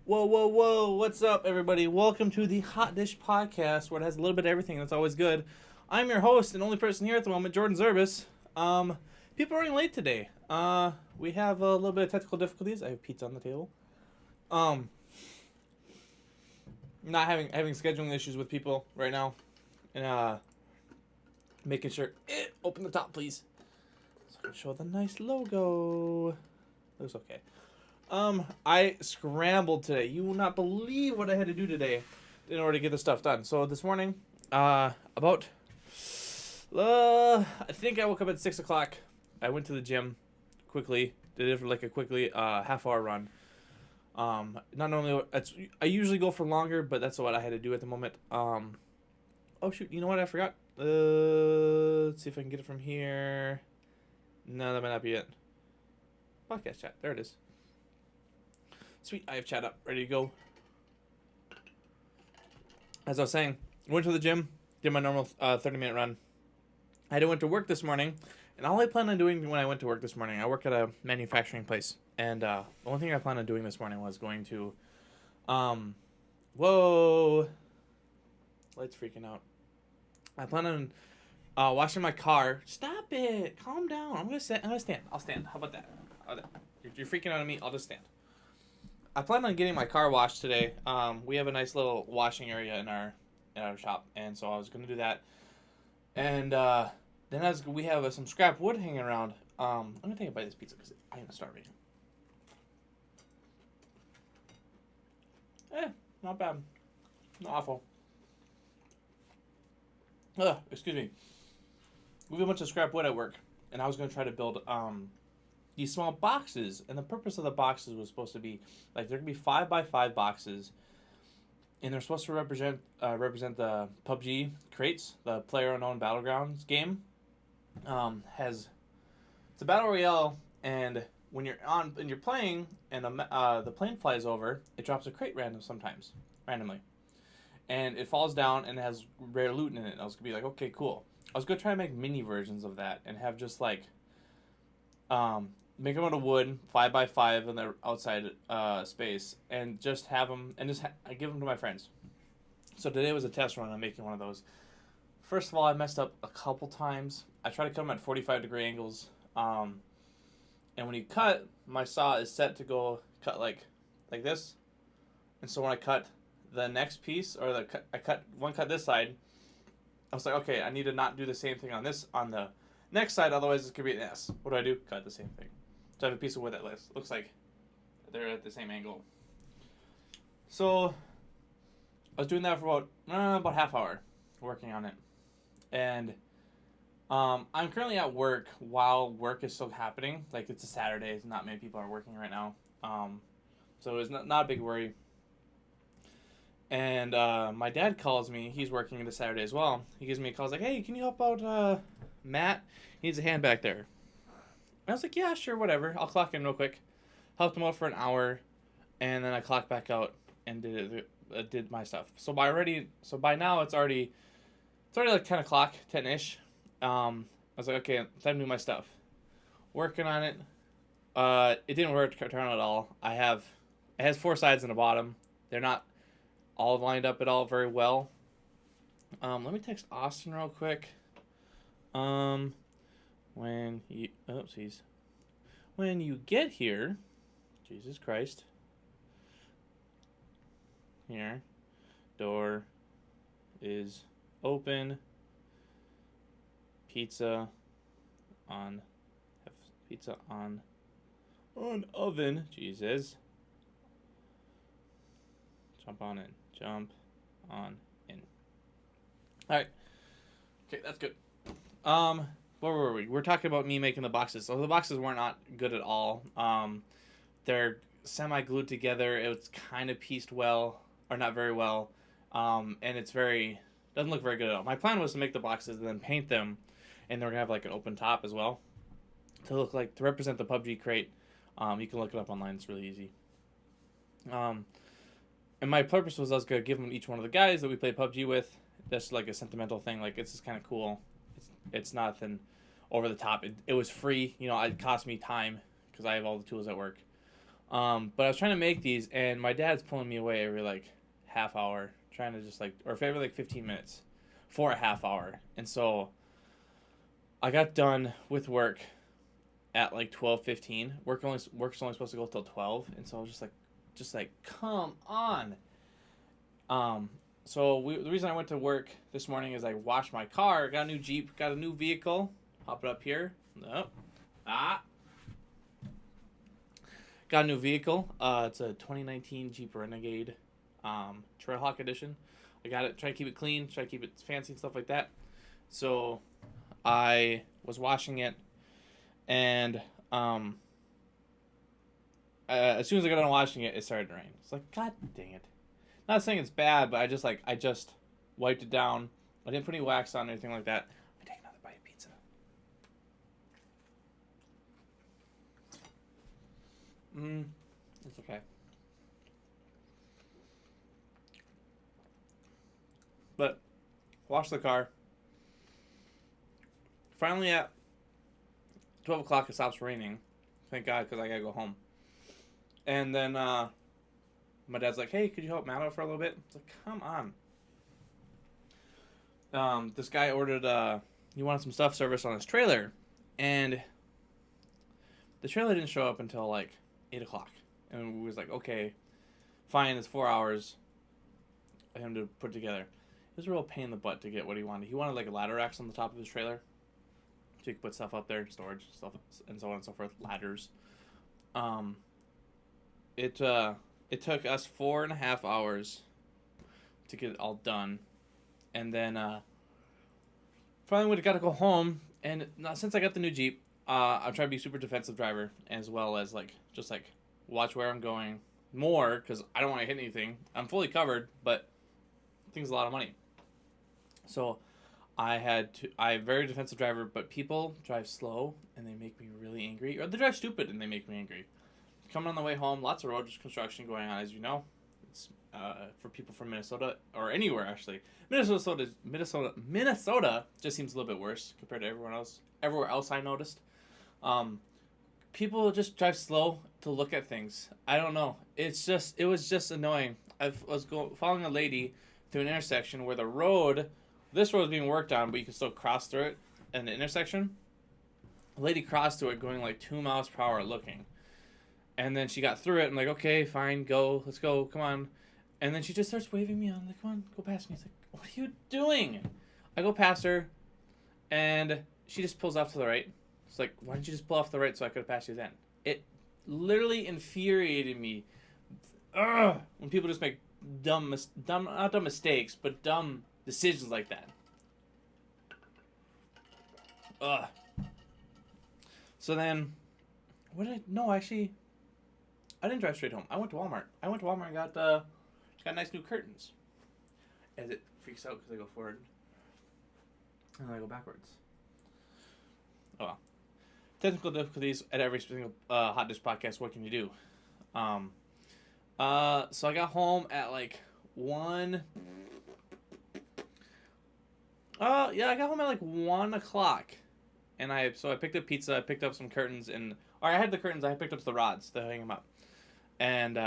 Whoa, whoa, whoa. What's up, everybody? Welcome to the Hot Dish Podcast, where it has a little bit of everything. That's always good. I'm your host and only person here at the moment, Jordan Zerbis. People are running late today. We have a little bit of technical difficulties. I have pizza on the table. Um, not having scheduling issues with people right now. And, making sure... open the top, please. So I can show the nice logo. Looks okay. I scrambled today. You will not believe what I had to do today in order to get this stuff done. So this morning, I think I woke up at 6 o'clock. I went to the gym quickly. Did it for like a quickly half-hour run. Not normally, I usually go for longer, but that's what I had to do at the moment. Oh shoot, you know what I forgot? Let's see if I can get it from here. No, that might not be it. Podcast chat, there it is. Sweet, I have chat up, ready to go. As I was saying, went to the gym, did my normal 30-minute run. I went to work this morning, and all I planned on doing when I went to work this morning, I work at a manufacturing place, and the only thing I planned on doing this morning was going to, whoa, lights freaking out. I plan on washing my car. Stop it, calm down. I'm gonna stand. I'll stand. How about that? You're freaking out on me. I'll just stand. I plan on getting my car washed today. We have a nice little washing area in our shop, and so I was gonna do that. And then we have some scrap wood hanging around. I'm gonna take a bite of this pizza because I am starving. Not bad, not awful. Excuse me. We have a bunch of scrap wood at work, and I was gonna try to build these small boxes, and the purpose of the boxes was supposed to be like they're gonna be 5x5 boxes, and they're supposed to represent the PUBG crates, the PlayerUnknown Battlegrounds game. It's a battle royale, and when you're playing, and the plane flies over, it drops a crate randomly, and it falls down and it has rare loot in it. And I was gonna be like, okay, cool. I was gonna try to make mini versions of that and have just like make them out of wood, 5x5 in the outside space, and just have them, and I give them to my friends. So today was a test run on making one of those. First of all, I messed up a couple times. I tried to cut them at 45-degree angles, and when you cut, my saw is set to go cut like this, and so when I cut the next piece, or I cut this side, I was like, okay, I need to not do the same thing on the next side, otherwise it's gonna be an S. What do? Cut the same thing. So I have a piece of wood that looks like they're at the same angle. So I was doing that for about half hour, working on it, and I'm currently at work while work is still happening. Like, it's a Saturday, so not many people are working right now. So it's not a big worry. And my dad calls me. He's working this Saturday as well. He gives me a call. He's like, hey, can you help out Matt? He needs a hand back there. I was like, yeah, sure, whatever. I'll clock in real quick. Helped him out for an hour, and then I clocked back out and did my stuff. So by now it's already like 10 o'clock, 10-ish. I was like, okay, time to do my stuff. Working on it. It didn't work to turn at all. It has 4 sides and a bottom. They're not all lined up at all very well. Let me text Austin real quick. When you get here, Jesus Christ. Here, door is open. Pizza on oven. Jesus. Jump on in. Jump on in. All right. Okay, that's good. Where were we? We're talking about me making the boxes. So the boxes were not good at all. They're semi-glued together. It's kind of pieced well, or not very well. And it's doesn't look very good at all. My plan was to make the boxes and then paint them, and they're gonna have like an open top as well to represent the PUBG crate. You can look it up online. It's really easy. And my purpose was I was gonna give them each one of the guys that we play PUBG with. That's like a sentimental thing. Like it's just kind of cool. It's nothing over the top. It was free. It cost me time because I have all the tools at work. But I was trying to make these, and my dad's pulling me away every like half hour, trying to just or every like 15 minutes for a half hour. And so I got done with work at like 12:15. Work's only supposed to go till 12, and so I was just like come on. So the reason I went to work this morning is I washed my car, got a new Jeep, got a new vehicle. Pop it up here. Nope. Got a new vehicle. It's a 2019 Jeep Renegade Trailhawk edition. I got it. Try to keep it clean. Try to keep it fancy and stuff like that. So I was washing it, and as soon as I got done washing it, it started to rain. It's like, God dang it. Not saying it's bad, but I just wiped it down. I didn't put any wax on or anything like that. I take another bite of pizza. It's okay. But wash the car. Finally at 12 o'clock it stops raining. Thank God, because I gotta go home. And then my dad's like, hey, could you help Matt out for a little bit? It's like, come on. This guy ordered, he wanted some stuff service on his trailer. And the trailer didn't show up until like 8 o'clock. And we was like, okay, fine, it's 4 hours for him to put together. It was a real pain in the butt to get what he wanted. He wanted like a ladder racks on the top of his trailer, so you could put stuff up there, storage stuff, and so on and so forth. Ladders. It took us 4.5 hours to get it all done, and then finally we got to go home. And since I got the new Jeep, I'm trying to be super defensive driver, as well as just watch where I'm going more, because I don't want to hit anything. I'm fully covered, but thing's a lot of money. So I'm very defensive driver, but people drive slow and they make me really angry, or they drive stupid and they make me angry. Coming on the way home, lots of road construction going on, as you know. It's for people from Minnesota, or anywhere actually. Minnesota just seems a little bit worse compared to everywhere else I noticed. People just drive slow to look at things. I don't know. It was just annoying. I was following a lady through an intersection where this road was being worked on, but you could still cross through it in the intersection. A lady crossed through it going like 2 miles per hour looking. And then she got through it. I'm like, okay, fine, go. Let's go. Come on. And then she just starts waving me on. Like, come on, go past me. It's like, what are you doing? I go past her, and she just pulls off to the right. It's like, why didn't you just pull off to the right so I could have passed you then? It literally infuriated me. Ugh, when people just make not dumb mistakes, but dumb decisions like that. Ugh. So then, I didn't drive straight home. I went to Walmart. And got nice new curtains. As it freaks out because I go forward. And then I go backwards. Oh well. Technical difficulties at every single Hot Dish podcast. What can you do? So I got home at like 1. I got home at like 1 o'clock. And I picked up pizza. I picked up some curtains. I had the curtains. I picked up the rods to hang them up. And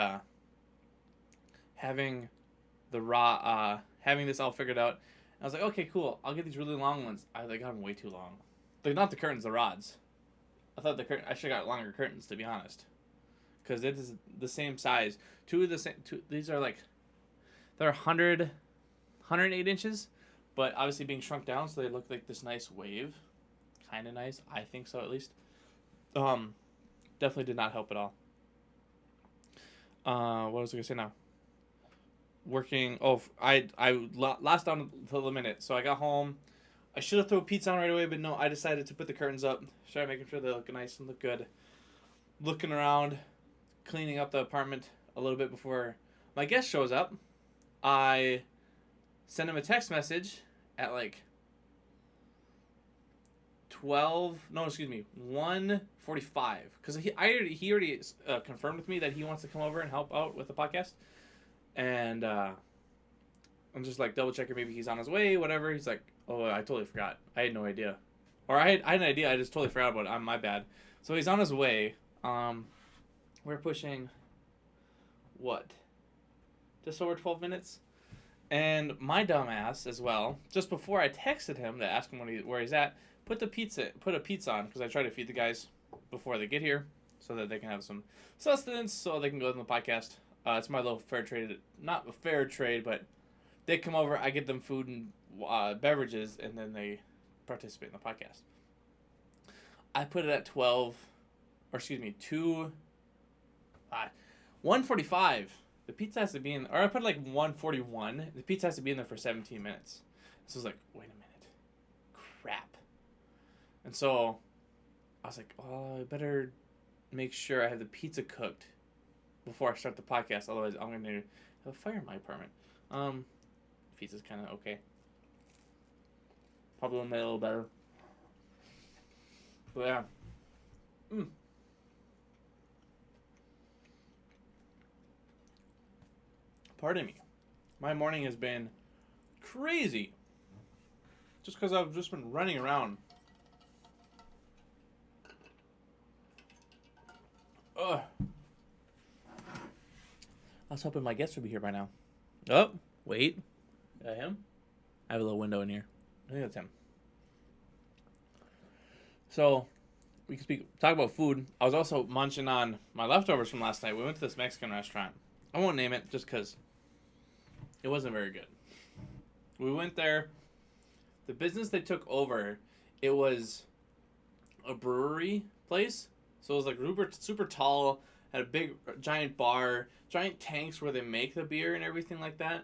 having this all figured out, I was like, okay, cool. I'll get these really long ones. They got them way too long. Not the curtains, the rods. I thought I should have got longer curtains, to be honest, because it is the same size. These are they're 108 inches, but obviously being shrunk down, so they look like this nice wave. Kind of nice. I think so, at least. Definitely did not help at all. What was I going to say now? working. Last down till the minute. So I got home. I should have thrown pizza on right away, but no, I decided to put the curtains up. Started making sure they look nice and look good. Looking around, cleaning up the apartment a little bit before my guest shows up. I send him a text message at like 1:45, because he already confirmed with me that he wants to come over and help out with the podcast, and I'm just like double checking maybe he's on his way, whatever. He's like, oh, I totally forgot, I had no idea, or I had an idea, I just totally forgot about it. My bad. So he's on his way. We're pushing what, just over 12 minutes. And my dumb ass as well, just before I texted him to ask him where he's at, put a pizza on, because I try to feed the guys before they get here so that they can have some sustenance so they can go on the podcast. It's my little fair trade, not a fair trade, but they come over, I get them food and beverages, and then they participate in the podcast. I put it at 1:45. The pizza has to be in, or I put like 1:41. The pizza has to be in there for 17 minutes. So I was like, wait a minute. Crap. And so I was like, oh, I better make sure I have the pizza cooked before I start the podcast. Otherwise, I'm going to have a fire in my apartment. Pizza's kind of okay. Probably made a little better. But yeah. Pardon me. My morning has been crazy. Just because I've just been running around. Ugh. I was hoping my guest would be here by now. Oh, wait. Is that him? I have a little window in here. I think that's him. So, we can talk about food. I was also munching on my leftovers from last night. We went to this Mexican restaurant. I won't name it just because it wasn't very good. We went there. The business they took over, it was a brewery place. So it was like super tall, had a big, giant bar, giant tanks where they make the beer and everything like that.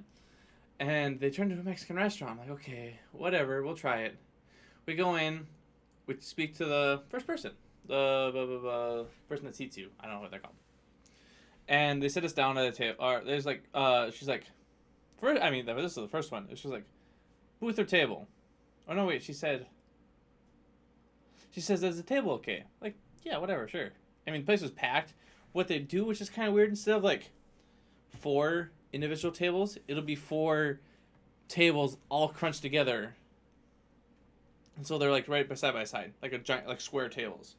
And they turned into a Mexican restaurant. I'm like, okay, whatever, we'll try it. We go in, we speak to the first person, the person that seats you. I don't know what they're called. And they sit us down at a table. Or there's like, she's like, this is the first one. She's like, booth or table? Oh no, wait. She says, "Is the table okay?" Like, yeah, whatever, sure. I mean, the place was packed. What they do, which is kind of weird, instead of like 4 individual tables, it'll be 4 tables all crunched together. And so they're like right side by side, like a giant, like square tables.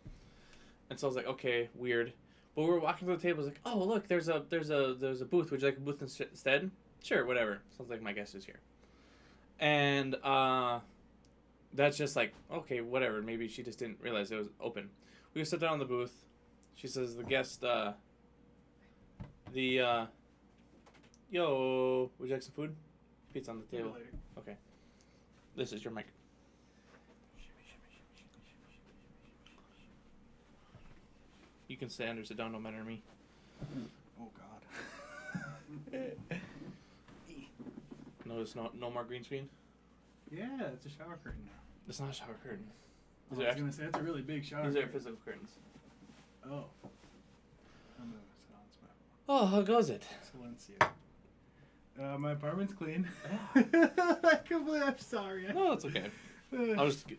And so I was like, okay, weird. But we were walking to the table, like, oh look, there's a booth. Would you like a booth instead? Sure, whatever. Sounds like my guest is here. And that's just like, okay, whatever. Maybe she just didn't realize it was open. We sit down in the booth. She says the guest, yo, would you like some food? Pizza on the table. Okay. This is your mic. You can stand or sit down, no matter to me. Oh God. Notice no more green screen. Yeah, it's a shower curtain now. It's not a shower curtain. I was gonna say it's a really big shower. These curtain. are physical curtains. Oh. Oh, how goes it? Silencio. My apartment's clean. I'm sorry. No, it's okay.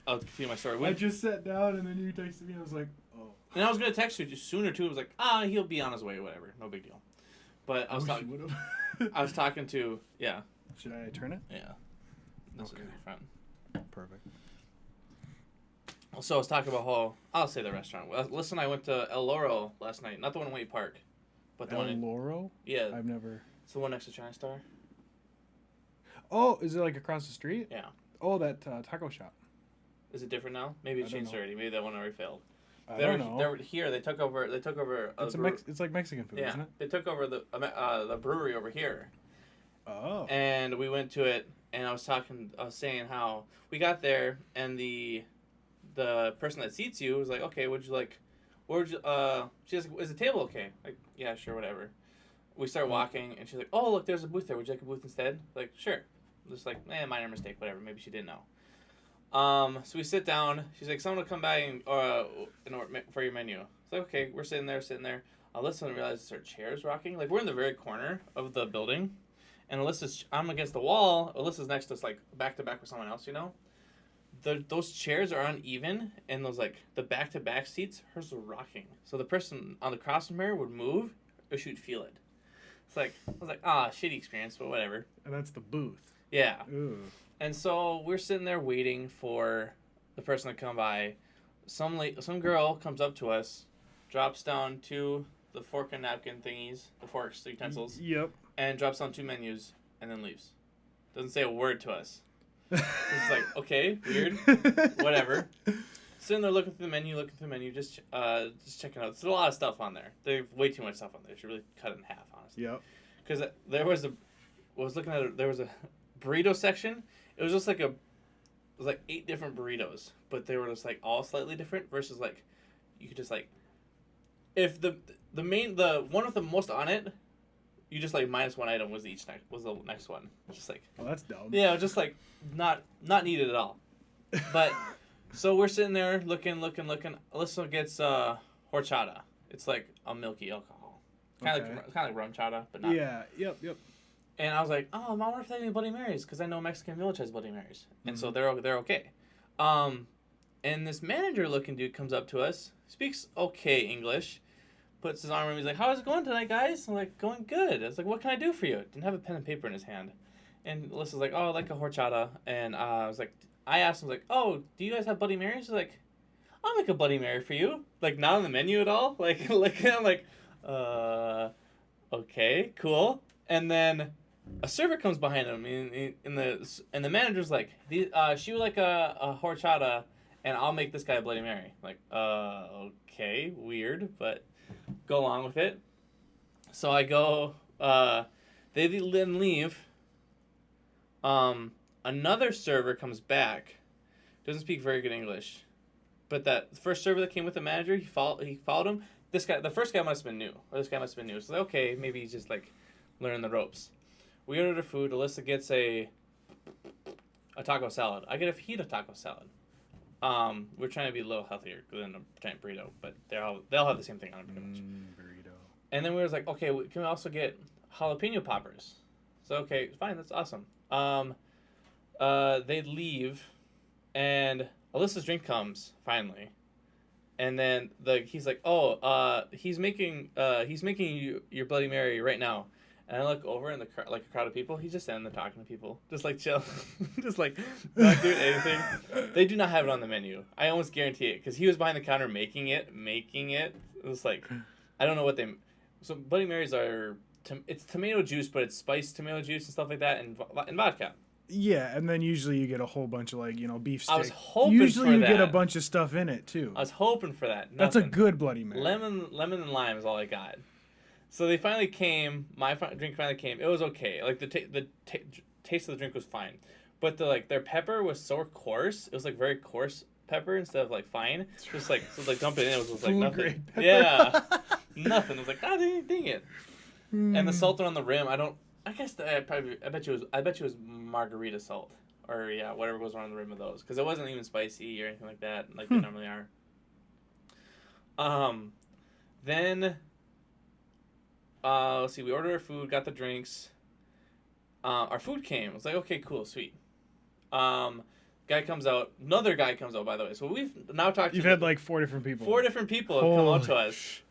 I'll continue my story. I just sat down and then you texted me. I was like, oh. And I was gonna text you just sooner too. I was like, he'll be on his way, whatever, no big deal. But I was talking. I was talking to Should I turn it? Yeah. This is in front. Perfect. So I was talking about how I'll say the restaurant. Listen, I went to El Loro last night. Not the one in Wade Park, but the one in Loro. Yeah. I've never. It's the one next to China Star. Oh, is it like across the street? Yeah. Oh, that taco shop. Is it different now? Maybe it's changed already. Maybe that one already failed. I don't know. They were here. They took over. It's like Mexican food, isn't it? They took over the brewery over here. Oh. And we went to it, and I was saying how we got there, and the person that seats you was like, okay, she's like, is the table okay? Like, yeah, sure, whatever. we start walking, and she's like, "Oh, look, there's a booth there. Would you like a booth instead?" Like, sure. Just like, minor mistake, whatever. Maybe she didn't know. So we sit down. She's like, "Someone will come by and for your menu." It's like, okay, we're sitting there. Alyssa realizes her chair is rocking. Like, we're in the very corner of the building, and I'm against the wall. Alyssa's next to us, like, back to back with someone else, you know? Those chairs are uneven, and those, like, the back-to-back seats, hers are rocking. So the person on the cross from her would move, or she would feel it. It's like, I was like, shitty experience, but whatever. And that's the booth. Yeah. Ooh. And so we're sitting there waiting for the person to come by. Some girl comes up to us, drops down the fork and napkin thingies, the forks, the utensils. Yep. And drops down 2 menus, and then leaves. Doesn't say a word to us. It's like, okay, weird, whatever. Sitting there looking through the menu, just checking out. There's a lot of stuff on there. There's way too much stuff on there. Should really cut it in half, honestly. Yep. Because there was a burrito section. It was just like 8 different burritos, but they were just like all slightly different versus like you could just like if the one with the most on it, you just like minus 1 item was the next one. Just like, well, that's dumb. Yeah, just like not needed at all. But so we're sitting there looking. Alyssa gets horchata. It's like a milky alcohol, kind of like rum chata, but not. Yeah. Yep. And I was like, oh, I wonder if they have any Bloody Marys, because I know Mexican Village has Bloody Marys, and so they're okay. And this manager-looking dude comes up to us, speaks okay English, puts his arm around me. He's like, "How's it going tonight, guys?" I'm like, "Going good." I was like, "What can I do for you?" Didn't have a pen and paper in his hand. And Alyssa's like, "Oh, I like a horchata." And I asked him, like, "Oh, do you guys have Bloody Marys?" He's like, "I'll make a Bloody Mary for you." Like, not on the menu at all. Like I'm like, okay, cool. And then a server comes behind him, and the manager's like, "She would like a horchata, and I'll make this guy a Bloody Mary." Like, okay, weird, but go along with it. So I go, they then leave. Another server comes back, doesn't speak very good English, but that first server that came with the manager, he followed him. The first guy must have been new, or this guy must have been new. So like, okay, maybe he's just like learning the ropes. We ordered our food. Alyssa gets a taco salad. I get a fajita taco salad. We're trying to be a little healthier than a giant burrito, but they'll have the same thing on it pretty much. Burrito. And then we was like, okay, can we also get jalapeno poppers? So okay, fine, that's awesome. They leave, and Alyssa's drink comes finally, and then he's like, oh, he's making you your Bloody Mary right now. And I look over in a crowd of people. He's just standing there talking to people, just like chill, just like not doing anything. They do not have it on the menu. I almost guarantee it, because he was behind the counter making it. It was like, I don't know what So Bloody Marys are it's tomato juice, but it's spiced tomato juice and stuff like that, and vodka. Yeah, and then usually you get a whole bunch of beef steak. I was hoping usually for you that. get a bunch of stuff in it too. I was hoping for that. Nothing. That's a good Bloody Mary. Lemon and lime is all I got. So they finally came. My drink finally came. It was okay. Like the taste of the drink was fine, but their pepper was so coarse. It was like very coarse pepper instead of like fine. Just like dump it in. It was just like nothing. Yeah, nothing. It was like dang it. And the salt on the rim. I bet you it was margarita salt, or whatever goes on the rim of those, because it wasn't even spicy or anything like that, like they normally are. Then. Let's see. We ordered our food, got the drinks. Our food came. I was like, okay, cool, sweet. Guy comes out. Another guy comes out, by the way. So we've now talked. You've had like 4 different people. 4 different people have come out to us,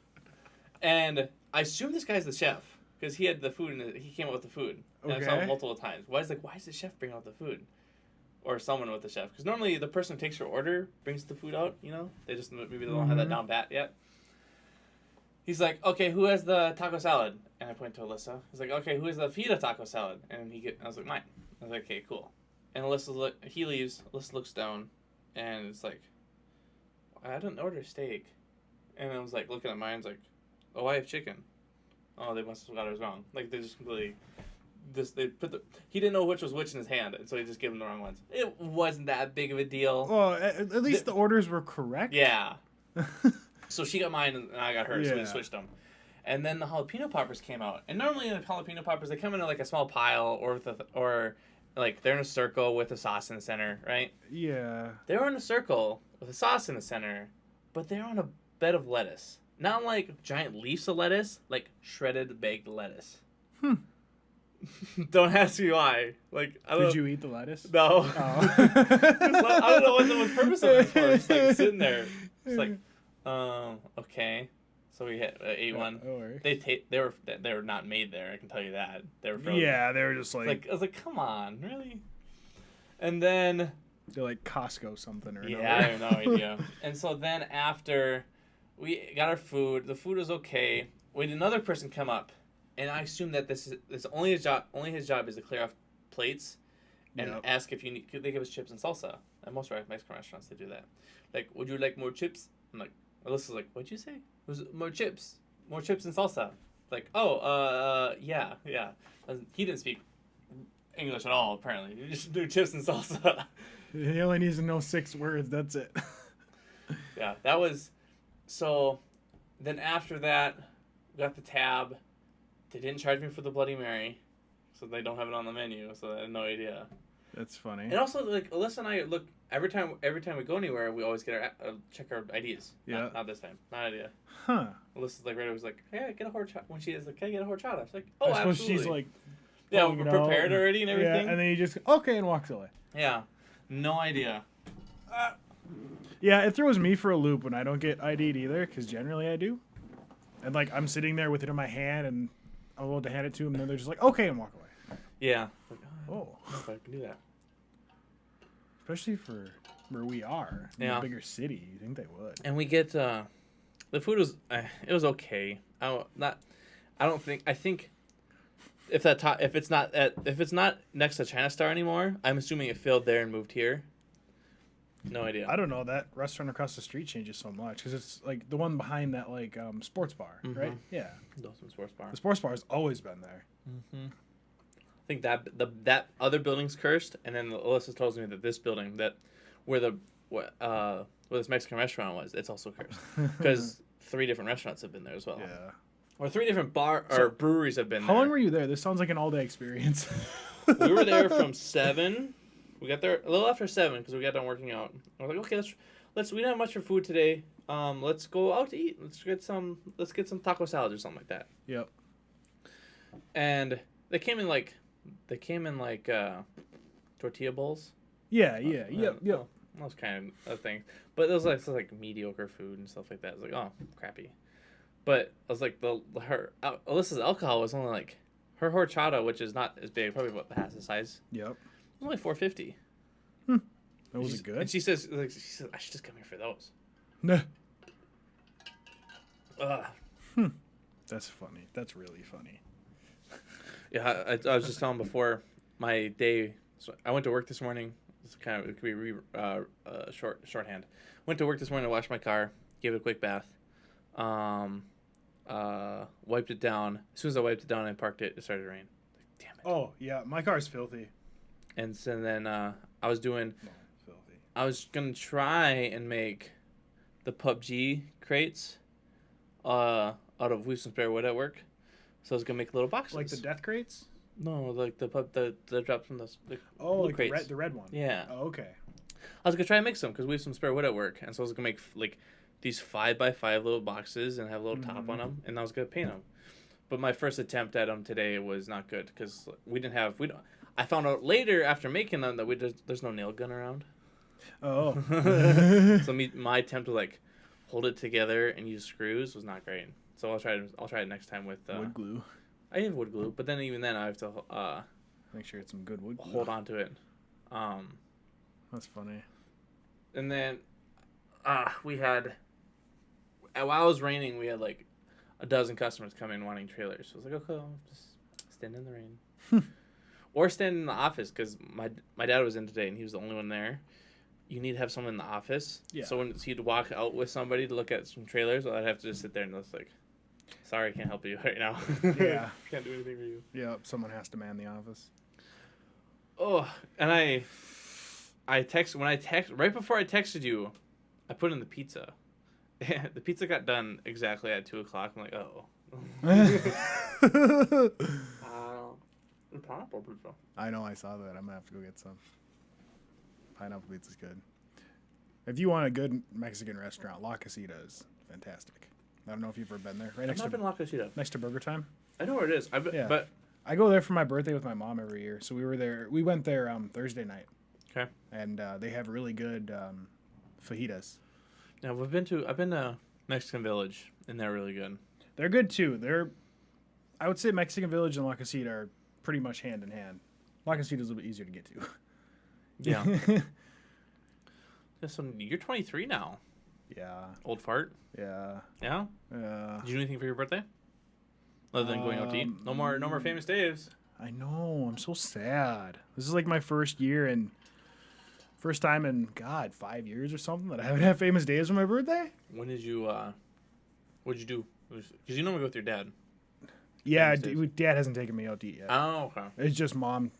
and I assume this guy's the chef, because he had the food and he came out with the food. And I saw him multiple times. Why is the chef bringing out the food, or someone with the chef? Because normally the person who takes your order brings the food out. They just maybe they don't have that down pat yet. He's like, okay, who has the taco salad? And I point to Alyssa. He's like, okay, who has the fajita taco salad? And I was like, mine. I was like, okay, cool. And he leaves. Alyssa looks down, and it's like, I didn't order steak. And I was like, looking at mine, it's like, oh, I have chicken. Oh, they must have got it wrong. Like, they just completely, he didn't know which was which in his hand, and so he just gave him the wrong ones. It wasn't that big of a deal. Well, at least the orders were correct. Yeah. So she got mine and I got hers, so we switched them. And then the jalapeno poppers came out. And normally the jalapeno poppers, they come in like a small pile or like they're in a circle with a sauce in the center, right? Yeah. They were in a circle with a sauce in the center, but they're on a bed of lettuce. Not like giant leaves of lettuce, like shredded baked lettuce. Don't ask me why. Like, I don't Did you eat the lettuce? No. Oh. I don't know what the purpose of it was. Just like sitting there. It's like, okay. So we ate one. They were not made there. I can tell you that. They were frozen. Yeah, they were just like I was like, come on, really? And then they're like Costco something or yeah, I have no idea. And so then after we got our food, the food was okay. We had another person come up, and I assume that this only his job. Only his job is to clear off plates and ask if you need. Could they give us chips and salsa? At most Mexican restaurants, they do that. Like, would you like more chips? I'm like, Alyssa's like, what'd you say? It was more chips and salsa. Like, yeah. He didn't speak English at all. Apparently, you just do chips and salsa. He only needs to know 6 words. That's it. Yeah, that was. So, then after that, we got the tab. They didn't charge me for the Bloody Mary, so they don't have it on the menu. So I had no idea. That's funny. And also, like, Alyssa and I look every time we go anywhere, we always get our check our IDs. Yeah. Not this time. Not idea. Huh. Alyssa's like, right was like, hey, get a horchata. When she is like, hey, get a horchata. She's like, oh, I suppose absolutely. she's like, yeah, we're prepared already and everything. Yeah, and then you just okay and walks away. Yeah, no idea. Yeah, it throws me for a loop when I don't get ID'd either, because generally I do. And like I'm sitting there with it in my hand, and I'm about to hand it to them, and then they're just like, okay, and walk away. Yeah. Like, I don't Oh. know if I can do that. Especially for where we are, in a bigger city, you think they would. And we get the food was it was okay. I think if it's not next to China Star anymore, I'm assuming it filled there and moved here. No idea. I don't know. That restaurant across the street changes so much because it's like the one behind that like sports bar, right? Yeah. Dawson Sports Bar. The sports bar has always been there. Mm-hmm. I think that other building's cursed, and then Alyssa tells me that this building where this Mexican restaurant was, it's also cursed because 3 different restaurants have been there as well. Yeah. Or 3 different breweries have been there. How long were you there? This sounds like an all-day experience. We were there from 7. We got there a little after 7 because we got done working out. I was like, okay, let's. We don't have much for food today. Let's go out to eat. Let's get some taco salads or something like that. Yep. And they came in like tortilla bowls. Yeah. Yep. That was kind of a thing, but it was like mediocre food and stuff like that. It was like, oh, crappy. But I was like, Alyssa's alcohol was only like her horchata, which is not as big, probably about half the size. Yep. It was only $4.50. Was it good? And she says, I should just come here for those. Nah. Ugh. That's funny. That's really funny. Yeah, I was just telling before my day. So I went to work this morning. It's it could be shorthand. Went to work this morning to wash my car. Gave it a quick bath. Wiped it down. As soon as I wiped it down and parked it, it started to rain. Like, damn it. Oh yeah, my car's filthy. And so then I was doing. No, filthy. I was gonna try and make the PUBG crates out of Weave Some Spare Wood at work. So I was gonna make little boxes. Like the death crates? No, like the drops from the like crates. the red one. Yeah. Oh, okay. I was gonna try and make some because we have some spare wood at work, and so I was gonna make like these 5x5 little boxes and have a little top on them, and I was gonna paint them. But my first attempt at them today was not good because I found out later after making them that there's no nail gun around. Oh. So my attempt to like hold it together and use screws was not great. So I'll try it next time with wood glue. I have wood glue, but then even then I have to make sure it's some good wood glue. Hold on to it. That's funny. And then we had while it was raining, we had like a dozen customers come in wanting trailers. So I was like, okay, I'll just stand in the rain. Or stand in the office because my dad was in today and he was the only one there. You need to have someone in the office. Yeah. So when he'd walk out with somebody to look at some trailers, I'd have to just sit there and just like, sorry, I can't help you right now. Yeah. Can't do anything for you. Yeah, someone has to man the office. Oh, and I text right before I texted you, I put in the pizza. The pizza got done exactly at 2:00. I'm like, oh Pineapple pizza. I know, I saw that. I'm gonna have to go get some. Pineapple pizza's good. If you want a good Mexican restaurant, La Casita is fantastic. I don't know if you've ever been there. Right I've not been to La Casita. next to Burger Time. I know where it is. Yeah. But I go there for my birthday with my mom every year. So we were there. We went there Thursday night. okay. And they have really good fajitas. Now I've been to Mexican Village, and they're really good. They're good too. I would say Mexican Village and La Casita are pretty much hand in hand. La Casita is a little bit easier to get to. Yeah. Listen, you're 23 now. Yeah. Old fart. Yeah. Yeah. Yeah. Did you do anything for your birthday? Other than going out to eat. No more famous Daves. I know. I'm so sad. This is like my first year and first time in 5 years or something that I haven't had famous days on my birthday. When did you? What'd you do? Because you normally go with your dad. Yeah, Famous days. Dad hasn't taken me out to eat yet. Oh, okay. It's just Mom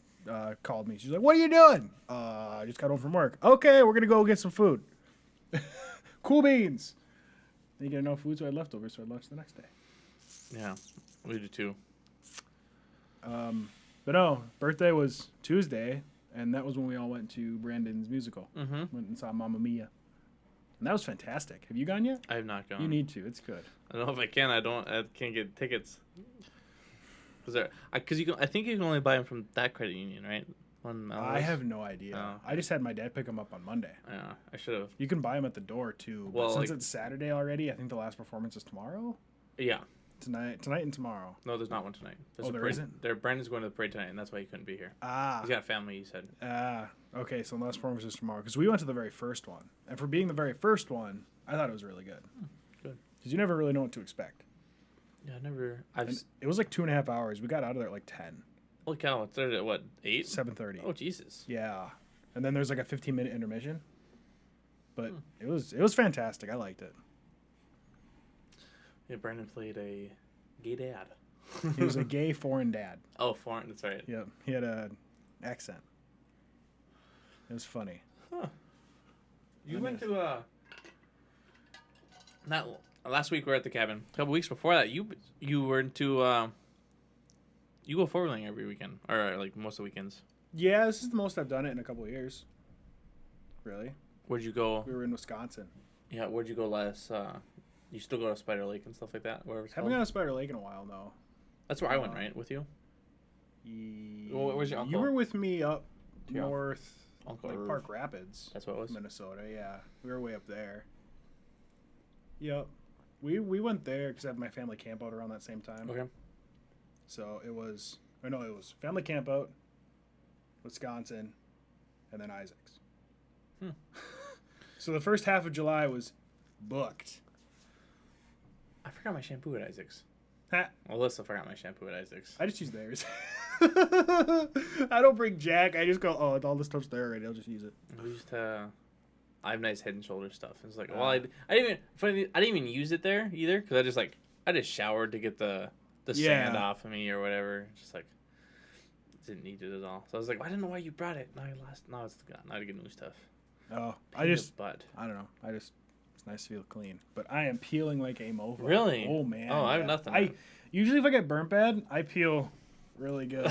called me. She's like, "What are you doing?" I just got home from work. Okay, we're gonna go get some food. Cool beans. Then you get enough food, so I had leftovers, so I had lunch the next day. Yeah, we do too. But no, birthday was Tuesday, and that was when we all went to Brandon's musical. Mm-hmm. Went and saw Mamma Mia. And that was fantastic. Have you gone yet? I have not gone. You need to. It's good. I don't know if I can. I can't get tickets. Because you can. I think you can only buy them from that credit union, right? I have no idea. Oh. I just had my dad pick them up on Monday. Yeah, I should have. You can buy them at the door too. But Well, since like- it's Saturday already, I think the last performance is tomorrow. Yeah. Tonight and tomorrow. No, there's not one tonight. There's Oh, a there parade. isn't? Brandon's going to the parade tonight, and that's why he couldn't be here. Ah. He's got family. He said. Okay. So the last performance is tomorrow because we went to the very first one, and for being the very first one, I thought it was really good. Good. Because you never really know what to expect. Yeah, And it was like 2.5 hours. We got out of there at like 10, Holy cow! It started at what 8? 7:30. Oh Jesus! Yeah, and then there's like a 15-minute intermission. But it was fantastic. I liked it. Yeah, Brandon played a gay dad. He was a gay foreign dad. Oh, foreign. That's right. Yep, he had an accent. It was funny. Huh. You went to not last week. We were at the cabin. A couple weeks before that, you were into you go four-wheeling every weekend, or like most of the weekends. Yeah, this is the most I've done it in a couple of years. Really? Where'd you go? We were in Wisconsin. Yeah, where'd you go last? You still go to Spider Lake and stuff like that? Wherever it's Haven't called? gone to Spider Lake in a while, though. That's where I went, right? With you? Well, where's your uncle? You were with me up Yeah. north, Uncle like Irv. Park Rapids, That's what it was. Minnesota. Yeah, we were way up there. Yep, we went there because I had my family camp out around that same time. Okay. So it was family camp out, Wisconsin, and then Isaac's. So the first half of July was booked. I forgot my shampoo at Isaac's. Ha, Alyssa forgot my shampoo at Isaac's. I just use theirs. I don't bring Jack. I just go, oh, all this stuff's there already. I'll just use it. We used to. I have nice Head and Shoulders stuff. It's like, well, I didn't even use it there either because I just showered to get the sand off of me or whatever. Just like didn't need it at all. So I was like, I didn't know why you brought it. Now it's gone. Now I get new stuff. Oh, Pain in the butt. I don't know. It's nice to feel clean. But I am peeling like a mofo. Really? Oh, man. Oh, I have yeah. nothing. Usually if I get burnt bad, I peel really good.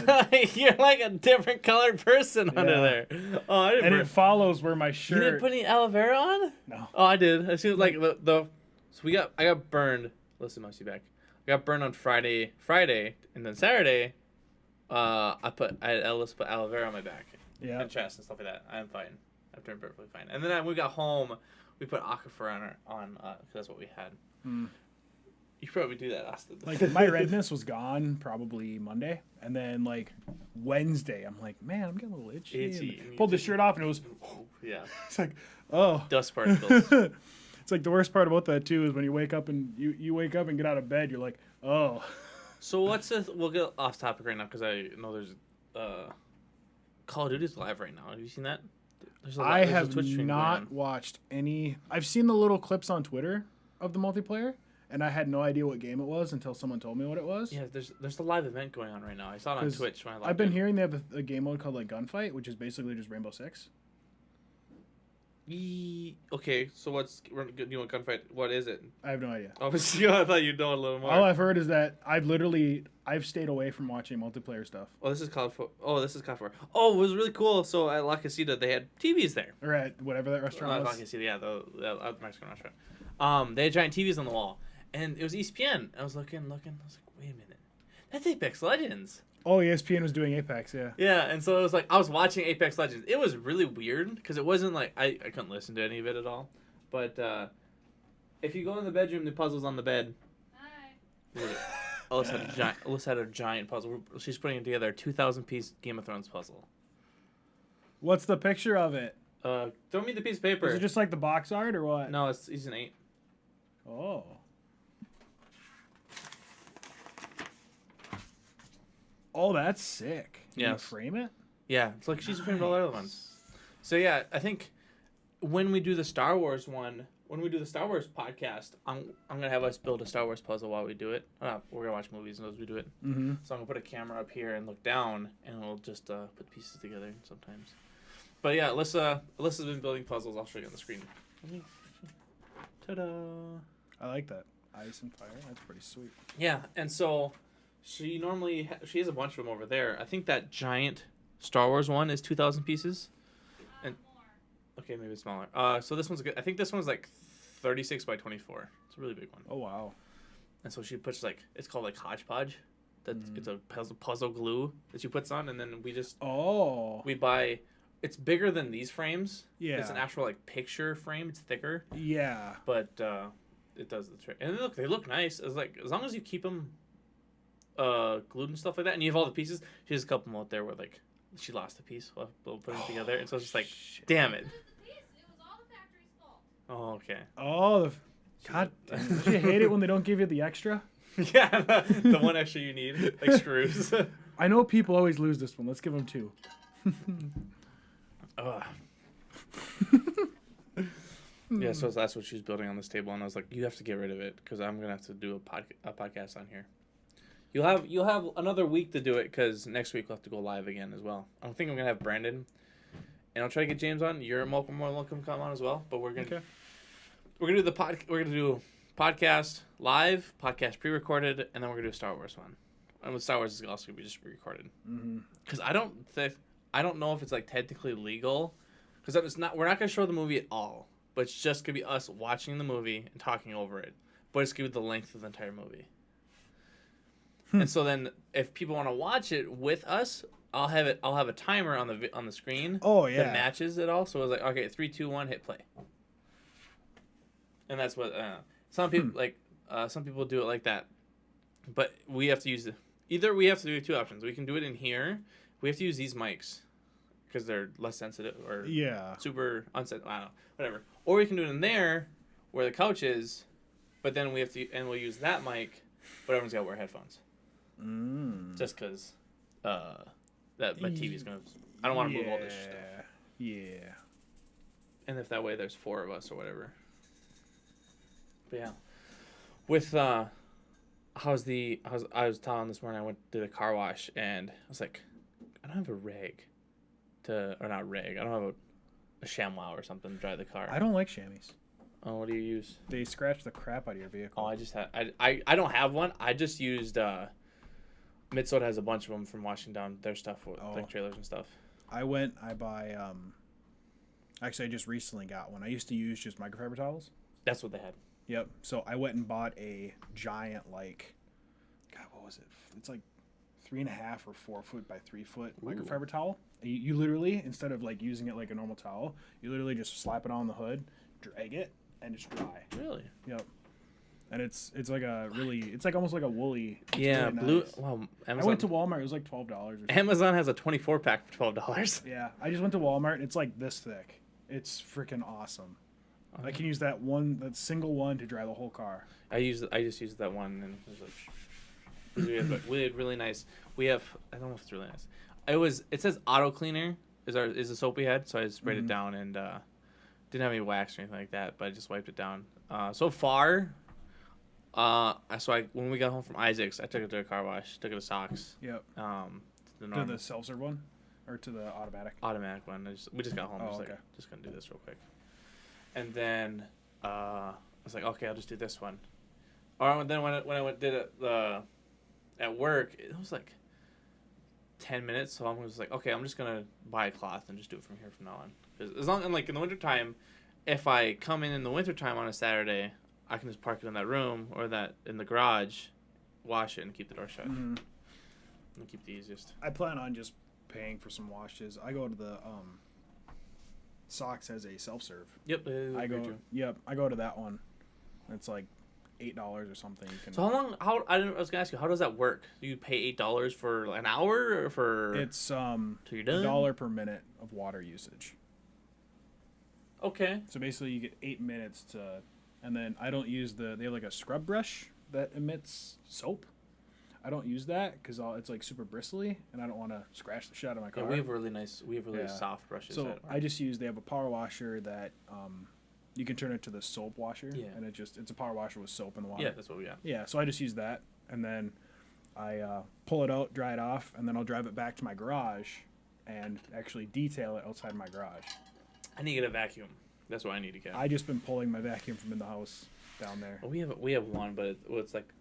You're like a different colored person under Yeah. there. Oh, I didn't. And it follows where my shirt. You didn't put any aloe vera on? No. Oh, I did. As soon as like the so I got burned. Listen, must be back. I got burned on Friday, and then Saturday, I had Ellis put aloe vera on my back Yeah. and chest and stuff like that. I'm fine. I've turned perfectly fine. And then when we got home, we put Aquifer on cause that's what we had. Mm. You should probably do that, Austin. Like my redness was gone probably Monday, and then like Wednesday, I'm like, man, I'm getting a little itchy. Itchy. And pulled the shirt off, and it was. Yeah. It's like, oh. Dust particles. It's like the worst part about that too is when you wake up and you wake up and get out of bed, you're like, oh. So what's this? We'll get off topic right now because I know there's Call of Duty's live right now. Have you seen that? I there's a have Twitch stream going not on. watched any. I've seen the little clips on Twitter of the multiplayer, and I had no idea what game it was until someone told me what it was. Yeah, there's a live event going on right now. I saw it on 'Cause Twitch when I logged I've been in. hearing they have a game mode called like Gunfight, which is basically just Rainbow Six. Okay, so you want gunfight? What is it? I have no idea. Obviously, I thought you'd know a little more. All I've heard is that I've stayed away from watching multiplayer stuff. Oh, this is COD 4. Oh, this is COD 4. Oh, it was really cool. So at La Casita, they had TVs there. Or at whatever that restaurant La was. Casita, yeah, the Mexican restaurant. They had giant TVs on the wall, and it was ESPN. I was looking. I was like, wait a minute, that's Apex Legends. Oh, ESPN was doing Apex, yeah. Yeah, and so it was like I was watching Apex Legends. It was really weird because it wasn't like I couldn't listen to any of it at all. But if you go in the bedroom, the puzzle's on the bed. Hi. Alyssa had a giant puzzle. She's putting together a 2,000-piece Game of Thrones puzzle. What's the picture of it? Throw me the piece of paper. Is it just like the box art or what? No, it's season 8. Oh. Oh, that's sick. Can you Yes. frame it? Yeah, it's like she's framed all the other ones. So yeah, I think when we do the Star Wars one, when we do the Star Wars podcast, I'm gonna have us build a Star Wars puzzle while we do it. We're gonna watch movies as we do it. Mm-hmm. So I'm gonna put a camera up here and look down, and we'll just put pieces together sometimes. But yeah, Alyssa's been building puzzles. I'll show you on the screen. Ta-da! I like that. Ice and fire. That's pretty sweet. Yeah, and so she normally she has a bunch of them over there. I think that giant Star Wars one is 2,000 pieces. And More. okay, maybe it's smaller. So this one's good. I think this one's like 36 by 24. It's a really big one. Oh, wow. And so she puts like it's called like hodgepodge. It's a puzzle glue that she puts on, and then we buy. It's bigger than these frames. Yeah. It's an actual like picture frame. It's thicker, Yeah. but it does the trick. And they look nice. It's like as long as you keep them glued and stuff like that, and you have all the pieces. She has a couple out there where like she lost a piece while putting it together, and so it's just like, Shit. damn it. It was the piece. It was all the factory's fault. Oh, okay. Oh, God. Don't you hate it when they don't give you the extra? Yeah, the one extra you need, like screws. I know people always lose this one. Let's give them 2. Ugh. Yeah, so that's what she's building on this table, and I was like, you have to get rid of it because I'm gonna have to do a podcast on here. You'll have another week to do it because next week we'll have to go live again as well. I don't think I'm gonna have Brandon, and I'll try to get James on. You're more welcome to come on as well. But we're gonna do podcast live, podcast pre-recorded, and then we're gonna do a Star Wars one. And with Star Wars, it's also gonna be just pre-recorded. Because I don't know if it's like technically legal, because we're not gonna show the movie at all, but it's just gonna be us watching the movie and talking over it. But it's gonna be the length of the entire movie. And so then, if people want to watch it with us, I'll have a timer on the screen. Oh, yeah. That matches it all. So it's like, okay, 3, 2, 1, hit play. And that's what some people do it like that. But we have to use we have to do 2 options. We can do it in here. We have to use these mics because they're less sensitive or Yeah. super unsensitive. I don't know, whatever. Or we can do it in there where the couch is, but then we'll use that mic, but everyone's got to wear headphones. Just because that my TV's gonna. I don't want to move all this stuff. Yeah. And if that way there's 4 of us or whatever. But yeah, with I was telling this morning I went to the car wash and I was like, I don't have a rag not rag. I don't have a ShamWow or something to dry the car. I don't like chamois. Oh, what do you use? They scratch the crap out of your vehicle. Oh, I just I don't have one. I just used Midsoda has a bunch of them from washing down their stuff with like trailers and stuff. I buy actually I just recently got one. I used to use just microfiber towels. That's what they had. Yep. So I went and bought a giant God, what was it? It's like 3.5 or 4 foot by 3 foot microfiber towel. You literally, instead of like using it like a normal towel, you literally just slap it on the hood, drag it, and it's dry. Really? Yep. And it's like it's like almost like a woolly. It's Yeah, really blue. nice. Well, I Amazon. went to Walmart. It was like $12 or something. Amazon has a 24-pack for $12. Yeah, I just went to Walmart. And it's like this thick. It's freaking awesome. I can use that single one to dry the whole car. I just used that one and it was like we had really nice. We have I don't know if it's really nice. It says auto cleaner is the soap we had, so I sprayed it down and didn't have any wax or anything like that, but I just wiped it down. So far, when we got home from Isaac's, I took it to a car wash, took it to Socks. Yep. To To the self-serve one, or to the automatic. automatic one. We just got home. Oh, okay. Just gonna do this real quick. and then I was like, okay, I'll just do this one. Or then when I went did it at work, it was like 10 minutes, so I was like, okay, I'm just gonna buy a cloth and just do it from here from now on. Because as long as like in the wintertime, if I come in the wintertime on a Saturday, I can just park it in that room or that in the garage, wash it and keep the door shut. Mhm. And keep the easiest. I plan on just paying for some washes. I go to the Socks has a self-serve. Yep. I go to that one. It's like $8 or something. You can. So how long? I was gonna ask you, how does that work? Do you pay $8 for an hour or for? It's till you're done? $1 per minute of water usage. Okay. So basically, you get 8 minutes to, and then I don't use they have like a scrub brush that emits soap. I don't use that because it's like super bristly, and I don't want to scratch the shit out of my car. Yeah, we have really Yeah. soft brushes. So they have a power washer that you can turn it to the soap washer, Yeah. and it's a power washer with soap in the water. Yeah, that's what we got. Yeah, so I just use that, and then I pull it out, dry it off, and then I'll drive it back to my garage and actually detail it outside my garage. I need to get a vacuum. That's what I need to get. I just been pulling my vacuum from in the house down there. Well, we have one, but it's like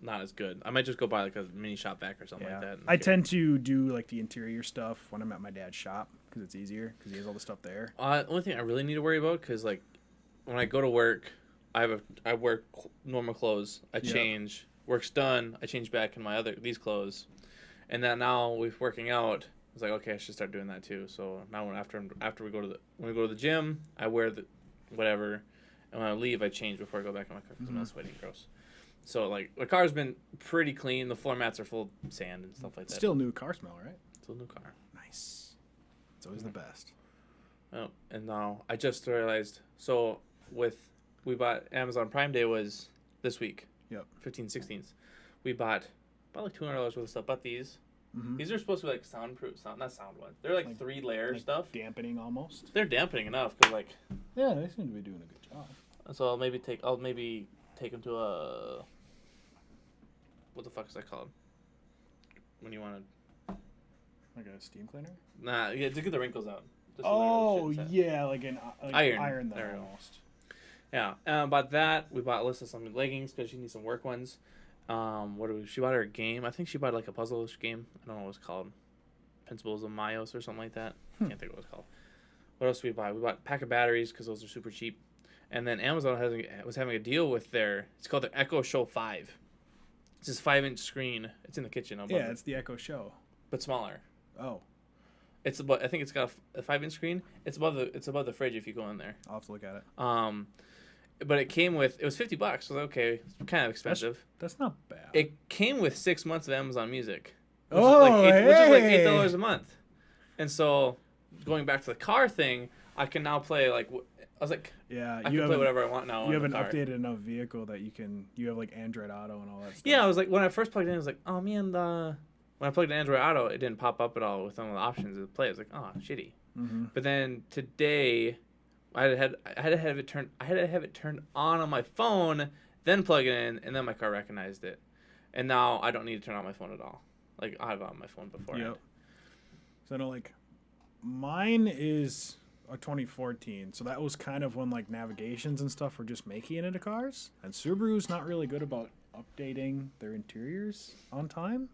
not as good. I might just go buy like a mini shop vac or something like that. I tend to do like the interior stuff when I'm at my dad's shop because it's easier because he has all the stuff there. The only thing I really need to worry about, because like when I go to work, I wear normal clothes. I change. Work's done. I change back in these clothes, and then now with working out, I was like, okay, I should start doing that too. So now after we go to the gym, I wear the whatever, and when I leave, I change before I go back in my car because I'm not sweating gross. So like the car's been pretty clean. The floor mats are full of sand and stuff like that. Still new car smell, right? Still a new car. Nice. It's always the best. Oh, and now I just realized. So we bought Amazon Prime Day was this week. Yep. 16th. We bought like $200 worth of stuff. But these are supposed to be like soundproof. Not sound ones. They're like 3-layer stuff. Dampening almost. They're dampening enough because like. Yeah, they seem to be doing a good job. So I'll maybe take them to a. What the fuck is that called? When you want to. Like a steam cleaner? Nah, yeah, to get the wrinkles out. Just Oh, so yeah, like an iron them There we go. almost. Yeah, bought that. We bought Alyssa some leggings because she needs some work ones. She bought her a game. I think she bought like a puzzle-ish game. I don't know what it's called. Principles of Mayos or something like that. Can't think of what it's called. What else did we buy? We bought a pack of batteries because those are super cheap. And then Amazon was having a deal with it's called the Echo Show 5. It's this 5-inch screen. It's in the kitchen. Yeah, it's the Echo Show. But smaller. Oh. I think it's got a 5-inch screen. It's above the fridge if you go in there. I'll have to look at it. But it was $50. So I was like, okay, it's kind of expensive. That's not bad. It came with 6 months of Amazon Music. Which is like $8 a month. And so going back to the car thing, I can now play like. I was like, yeah, I can play whatever I want now. You have an updated enough vehicle that you have like Android Auto and all that stuff. Yeah, I was like, when I first plugged in, I was like, oh man, when I plugged in Android Auto, it didn't pop up at all with some of the options to play. I was like, oh, shitty. Mm-hmm. But then today, I had to have it turned on my phone, then plug it in, and then my car recognized it. And now I don't need to turn on my phone at all. Like I have it on my phone before. Yep. So I know, like, mine is a 2014, so that was kind of when like navigations and stuff were just making it into cars, and Subaru's not really good about updating their interiors on time.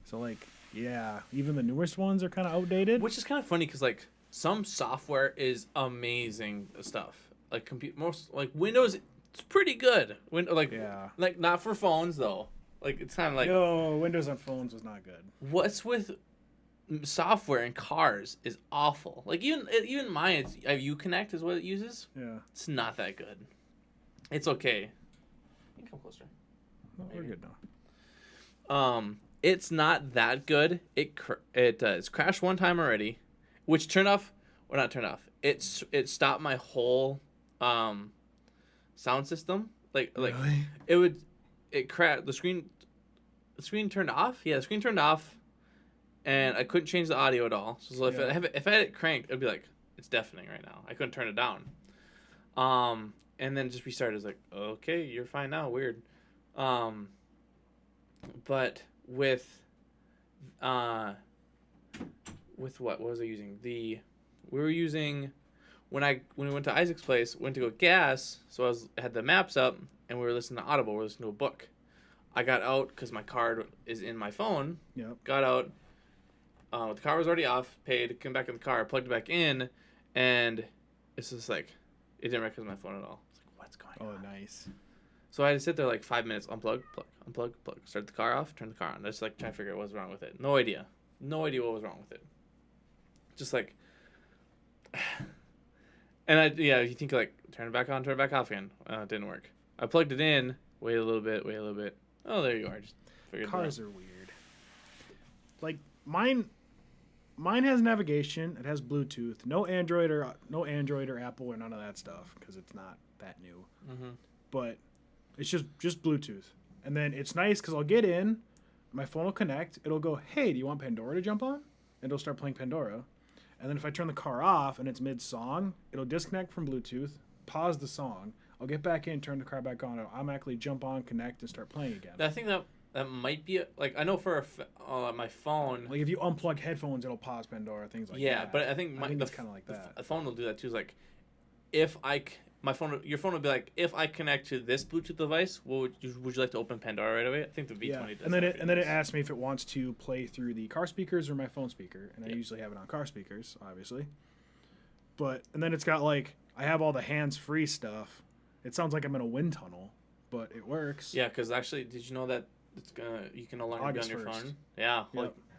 So like, yeah, even the newest ones are kind of outdated. Which is kind of funny because like some software is amazing stuff. Like most like Windows, it's pretty good. Yeah. Like not for phones though. Like it's kind of like no, Windows on phones was not good. What's with software in cars is awful. Like even mine, it's Uconnect is what it uses. Yeah. It's not that good. It's okay. You can come closer. No, we're good now. It's not that good. It's crashed one time already, which turned off or not turned off. It stopped my whole sound system. Really? It crashed the screen. The screen turned off. Yeah, the screen turned off. And I couldn't change the audio at all. So if I had it cranked, it'd be like, it's deafening right now. I couldn't turn it down. And then just restarted. I was like, okay, you're fine now. Weird. But with what was I using? when we went to Isaac's place, went to go get gas, so I had the maps up, and we were listening to Audible. We were listening to a book. I got out because my card is in my phone. Yep. Got out. The car was already off. Paid. Came back in the car. Plugged it back in, and it's just like it didn't recognize my phone at all. It's like, what's going on? Oh, nice. So I had to sit there like 5 minutes, unplug, plug, unplug, plug, start the car off, turn the car on. Just like trying to figure out what was wrong with it. No idea what was wrong with it. Just like, and you think like turn it back on, turn it back off again. It didn't work. I plugged it in, wait a little bit. Oh, there you are. Just figured Cars it out. are weird. Like mine has navigation. It has Bluetooth. No Android or Apple or none of that stuff because it's not that new. Mm-hmm. But it's just Bluetooth. And then it's nice because I'll get in, my phone will connect. It'll go, hey, do you want Pandora to jump on? And it'll start playing Pandora. And then if I turn the car off and it's mid-song, it'll disconnect from Bluetooth, pause the song. I'll get back in, turn the car back on. It'll automatically jump on, connect, and start playing again. I think that might be like I know for my phone. Like if you unplug headphones, it'll pause Pandora, things like that. Yeah, but I think it's kind of like that. The phone will do that too. Is like if your phone will be like, if I connect to this Bluetooth device, would you like to open Pandora right away? I think the V20 does. And then it asks me if it wants to play through the car speakers or my phone speaker, and I usually have it on car speakers, obviously. And then it's got like I have all the hands-free stuff. It sounds like I'm in a wind tunnel, but it works. Yeah, because actually, did you know that you can no longer August be on your 1st. phone? Yeah.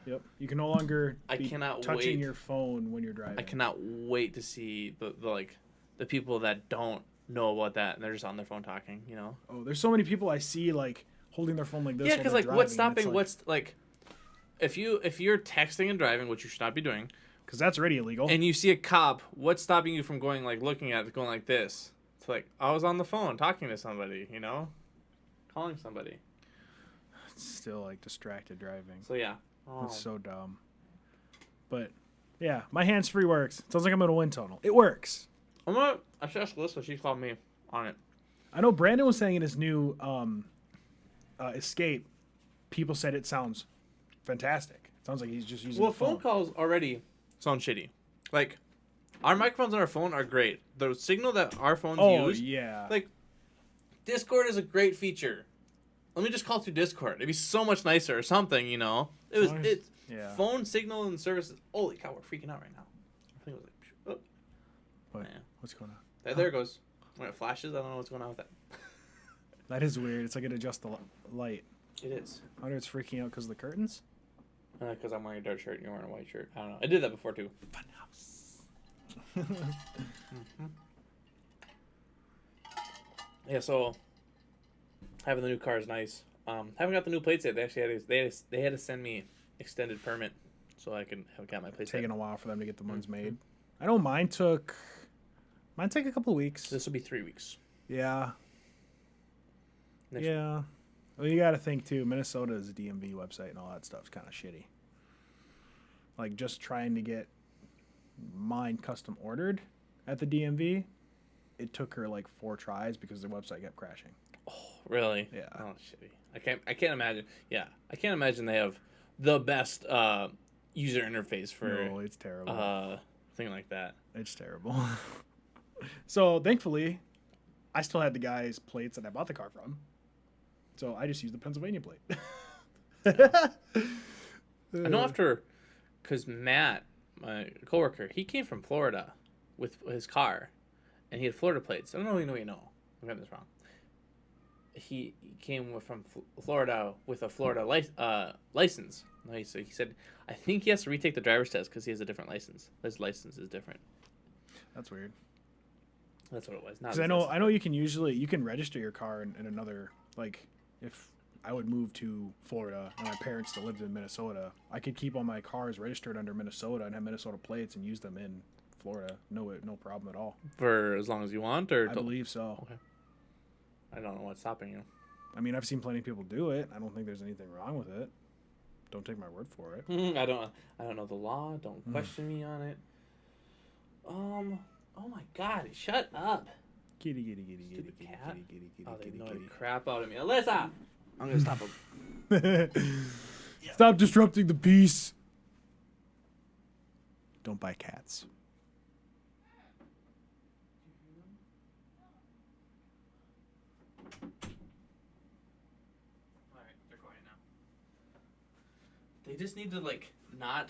Yep. You can no longer cannot touching wait. your phone when you're driving. I cannot wait to see the people that don't know about that and they're just on their phone talking. You know. Oh, there's so many people I see like holding their phone like this. Yeah, because because like what's stopping? What's like, if you're texting and driving, which you should not be doing, because that's already illegal. and you see a cop, what's stopping you from going like looking at it, going like this? It's like I was on the phone talking to somebody, you know, calling somebody. It's still like distracted driving. So yeah, That's so dumb. But yeah, my hands-free works. Sounds like I'm in a wind tunnel. It works. I should ask Alyssa. She called me on it. I know Brandon was saying in his new Escape, people said it sounds fantastic. It sounds like he's just using Well, the phone. phone calls already sound shitty. Like, our microphones on our phone are great. The signal that our phones use, yeah. like, Discord is a great feature. Let me just call through Discord. It'd be so much nicer or something, you know. It's yeah. phone signal and services. Holy cow, we're freaking out right now. I think it was like, oh, What? yeah. What's going on? There it goes. When it flashes, I don't know what's going on with that. That is weird. It's like it adjusts the light. It is. I wonder it's freaking out because of the curtains. Because I'm wearing a dark shirt and you're wearing a white shirt. I don't know. I did that before too. Funhouse. Yeah, so having the new car is nice. Haven't got the new plates yet. They actually had to send me extended permit so I can have got my plates. Taking a while for them to get the ones made. I know mine took a couple weeks. This will be 3 weeks. Yeah. Next Yeah. Well, you got to think too. Minnesota's DMV website and all that stuff's kind of shitty. Like just trying to get mine custom ordered at the DMV, it took her like 4 tries because the website kept crashing. Oh, really? Yeah. Oh, shitty. I can't imagine. Yeah, I can't imagine they have the best user interface for No, it's terrible. thing like that. It's terrible. So thankfully, I still had the guy's plates that I bought the car from. So I just used the Pennsylvania plate. I know because Matt, my coworker, he came from Florida with his car, and he had Florida plates. I don't know if you know. I'm getting this wrong. He came from Florida with a Florida license. So he said, I think he has to retake the driver's test because he has a different license. His license is different. That's weird. That's what it was. Because I know you can register your car in another, like if I would move to Florida and my parents still lived in Minnesota, I could keep all my cars registered under Minnesota and have Minnesota plates and use them in Florida. No problem at all. For as long as you want, or I believe so. Okay. I don't know what's stopping you. I mean, I've seen plenty of people do it. I don't think there's anything wrong with it. Don't take my word for it. I don't know the law. Don't question me on it. Oh my God! Shut up. Kitty. Stupid cat. Oh, they annoy the crap out of me. Alyssa! I'm gonna stop him. Stop disrupting the peace. Don't buy cats. they just need to like not.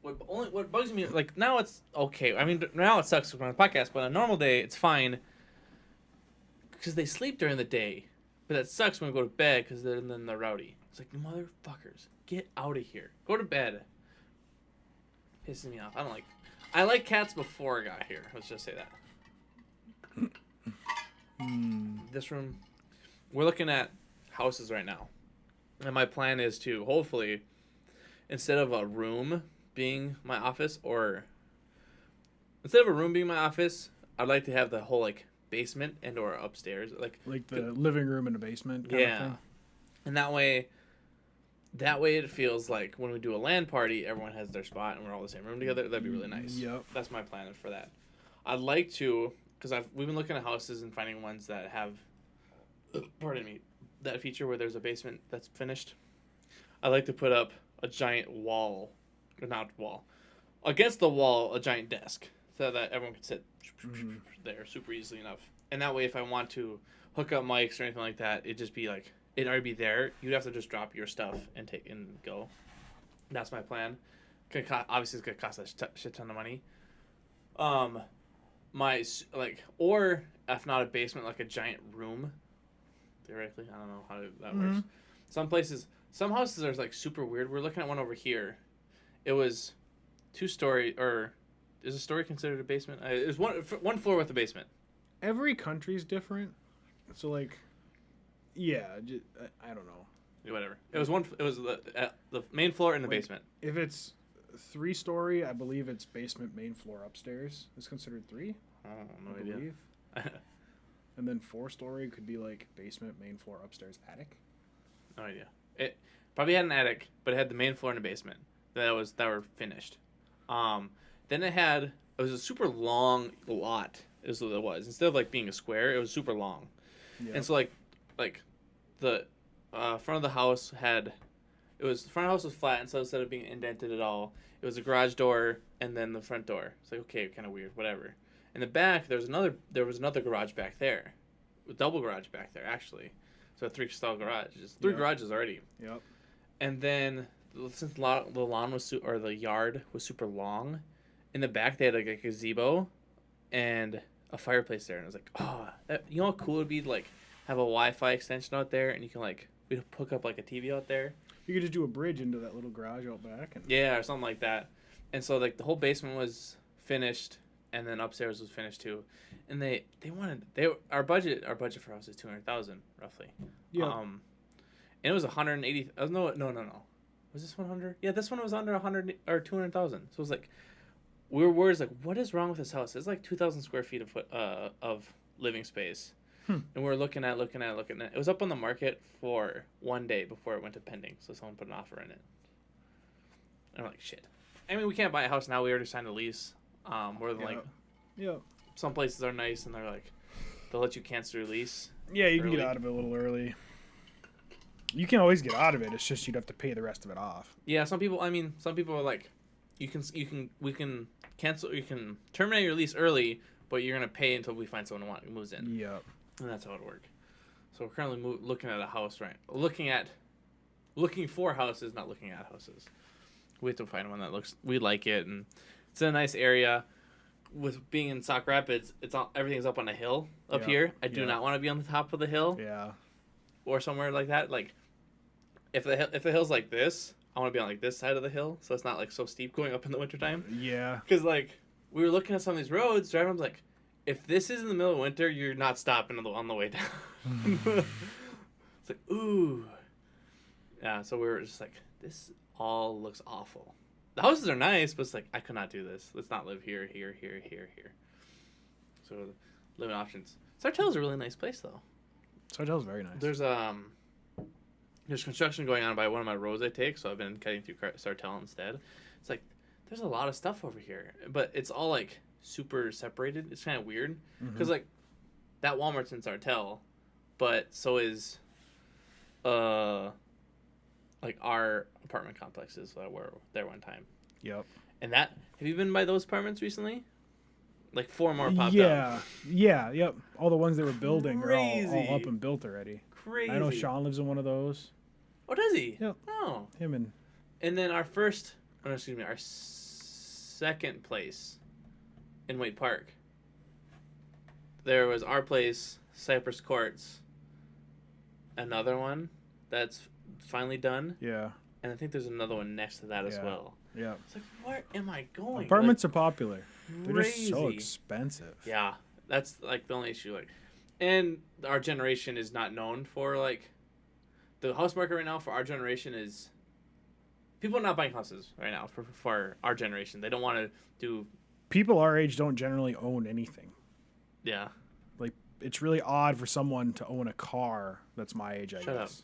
What bugs me like now it's okay. I mean now it sucks when on a podcast, but on a normal day it's fine. Because they sleep during the day, but that sucks when we go to bed because then they're rowdy. It's like motherfuckers, get out of here, go to bed. Pisses me off. I like cats before I got here. Let's just say that. This room, we're looking at houses right now, and my plan is to hopefully, instead of a room being my office, or instead of a room being my office, I'd like to have the whole like basement and or upstairs, like the living room and the basement. Kind of thing. And that way it feels like when we do a LAN party, everyone has their spot and we're all in the same room together. That'd be really nice. Yep. That's my plan for that. I'd like to, because we've been looking at houses and finding ones that have, pardon me, that feature where there's a basement that's finished. I'd like to put up a giant wall, or not wall, against the wall, a giant desk, so that everyone could sit there super easily enough. And that way, if I want to hook up mics or anything like that, it'd just be like, it'd already be there. You'd have to just drop your stuff and take and go. That's my plan. Obviously, it's gonna cost a shit ton of money. Or if not a basement, like a giant room. Theoretically, I don't know how that works. Some houses are like super weird. We're looking at one over here. It was 2-story, or is a story considered a basement? It was one floor with a basement. Every country's different, so like, yeah, I don't know. Yeah, whatever. It was the main floor and the basement. If it's 3-story, I believe it's basement, main floor, upstairs is considered 3. Oh, no idea. And then 4-story could be like basement, main floor, upstairs, attic. No idea. It probably had an attic, but it had the main floor and a basement that were finished. Then it was a super long lot. Is what it was. Instead of like being a square, it was super long. Yep. And so like the front of the house the front of the house was flat, and so instead of being indented at all, it was a garage door and then the front door. It's like, okay, kind of weird, whatever. In the back, there was another garage back there, a double garage back there actually. So a 3-stall garage, just 3 garages already. Yep. And then since the lawn was the yard was super long, in the back they had like a gazebo and a fireplace there, and I was like, you know how cool it would be to like have a Wi-Fi extension out there, and you can like we'd hook up like a TV out there. You could just do a bridge into that little garage out back. Or something like that. And so like the whole basement was finished, and then upstairs was finished too. And our budget for us is $200,000 roughly. Yeah. And it was 180. No. Was this 100? Yeah, this one was under 100 or 200,000. So it was like, we were worried, like, what is wrong with this house? It's like 2,000 square feet of living space. And we were looking at it. It was up on the market for 1 day before it went to pending. So someone put an offer in it. And I'm like, shit. I mean, we can't buy a house now. We already signed a lease. More than some places are nice, and they're like, they'll let you cancel your lease. Yeah, you can get out of it a little early. You can always get out of it. It's just you'd have to pay the rest of it off. Yeah, some people are like, we can cancel, you can terminate your lease early, but you're gonna pay until we find someone who moves in. Yep. And that's how it works. So we're currently looking at a house, right? Looking for houses, not looking at houses. We have to find one that we like it, and it's in a nice area. With being in Sauk Rapids, everything's up on a hill up here. I do not want to be on the top of the hill. Yeah. Or somewhere like that. Like, if the hill's like this, I want to be on like this side of the hill, so it's not like so steep going up in the wintertime. Yeah. Because like we were looking at some of these roads, driving. I was like, if this is in the middle of winter, you're not stopping on the way down. It's like, ooh. Yeah. So we were just like, this all looks awful. The houses are nice, but it's like, I could not do this. Let's not live here. So, living options. Sartell is a really nice place, though. Sartell's very nice. There's construction going on by one of my roads I take, so I've been cutting through Sartell instead. It's like, there's a lot of stuff over here, but it's all, like, super separated. It's kind of weird. Because, like, that Walmart's in Sartell, but so is, like, our apartment complexes that were there one time. Yep. And have you been by those apartments recently? Like 4 more popped up. Yeah, yep. All the ones they were building are all up and built already. Crazy. I know Sean lives in one of those. Oh, does he? Yep. Oh. Him and And then our second place in Wade Park. There was our place, Cypress Courts. Another one that's finally done, Yeah. and I think there's another one next to that as Yeah. well. Yeah. It's like, where am I going? Apartments are popular. Like, They're just so crazy. expensive. Yeah, that's like the only issue. Like, and our generation is not known for like the house market right now. For our generation is people are not buying houses right now for our generation. They don't want to do. People our age don't generally own anything. Yeah, Like, it's really odd for someone to own a car that's my age, I Shut up. guess.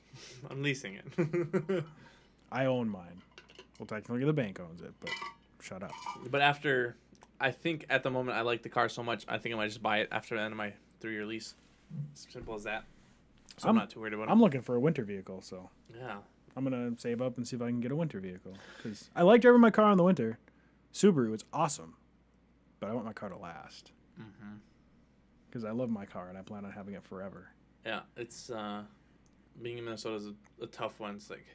I'm leasing it. I own mine. Well, technically the bank owns it, but shut up. But after, I think at the moment I like the car so much, I think I might just buy it after the end of my 3-year lease. Simple as that. So I'm not too worried about it. I'm looking for a winter vehicle, so Yeah. I'm going to save up and see if I can get a winter vehicle. Because I like driving my car in the winter. Subaru, it's awesome. But I want my car to last. Mm-hmm. Because I love my car and I plan on having it forever. Yeah, it's being in Minnesota is a tough one. It's like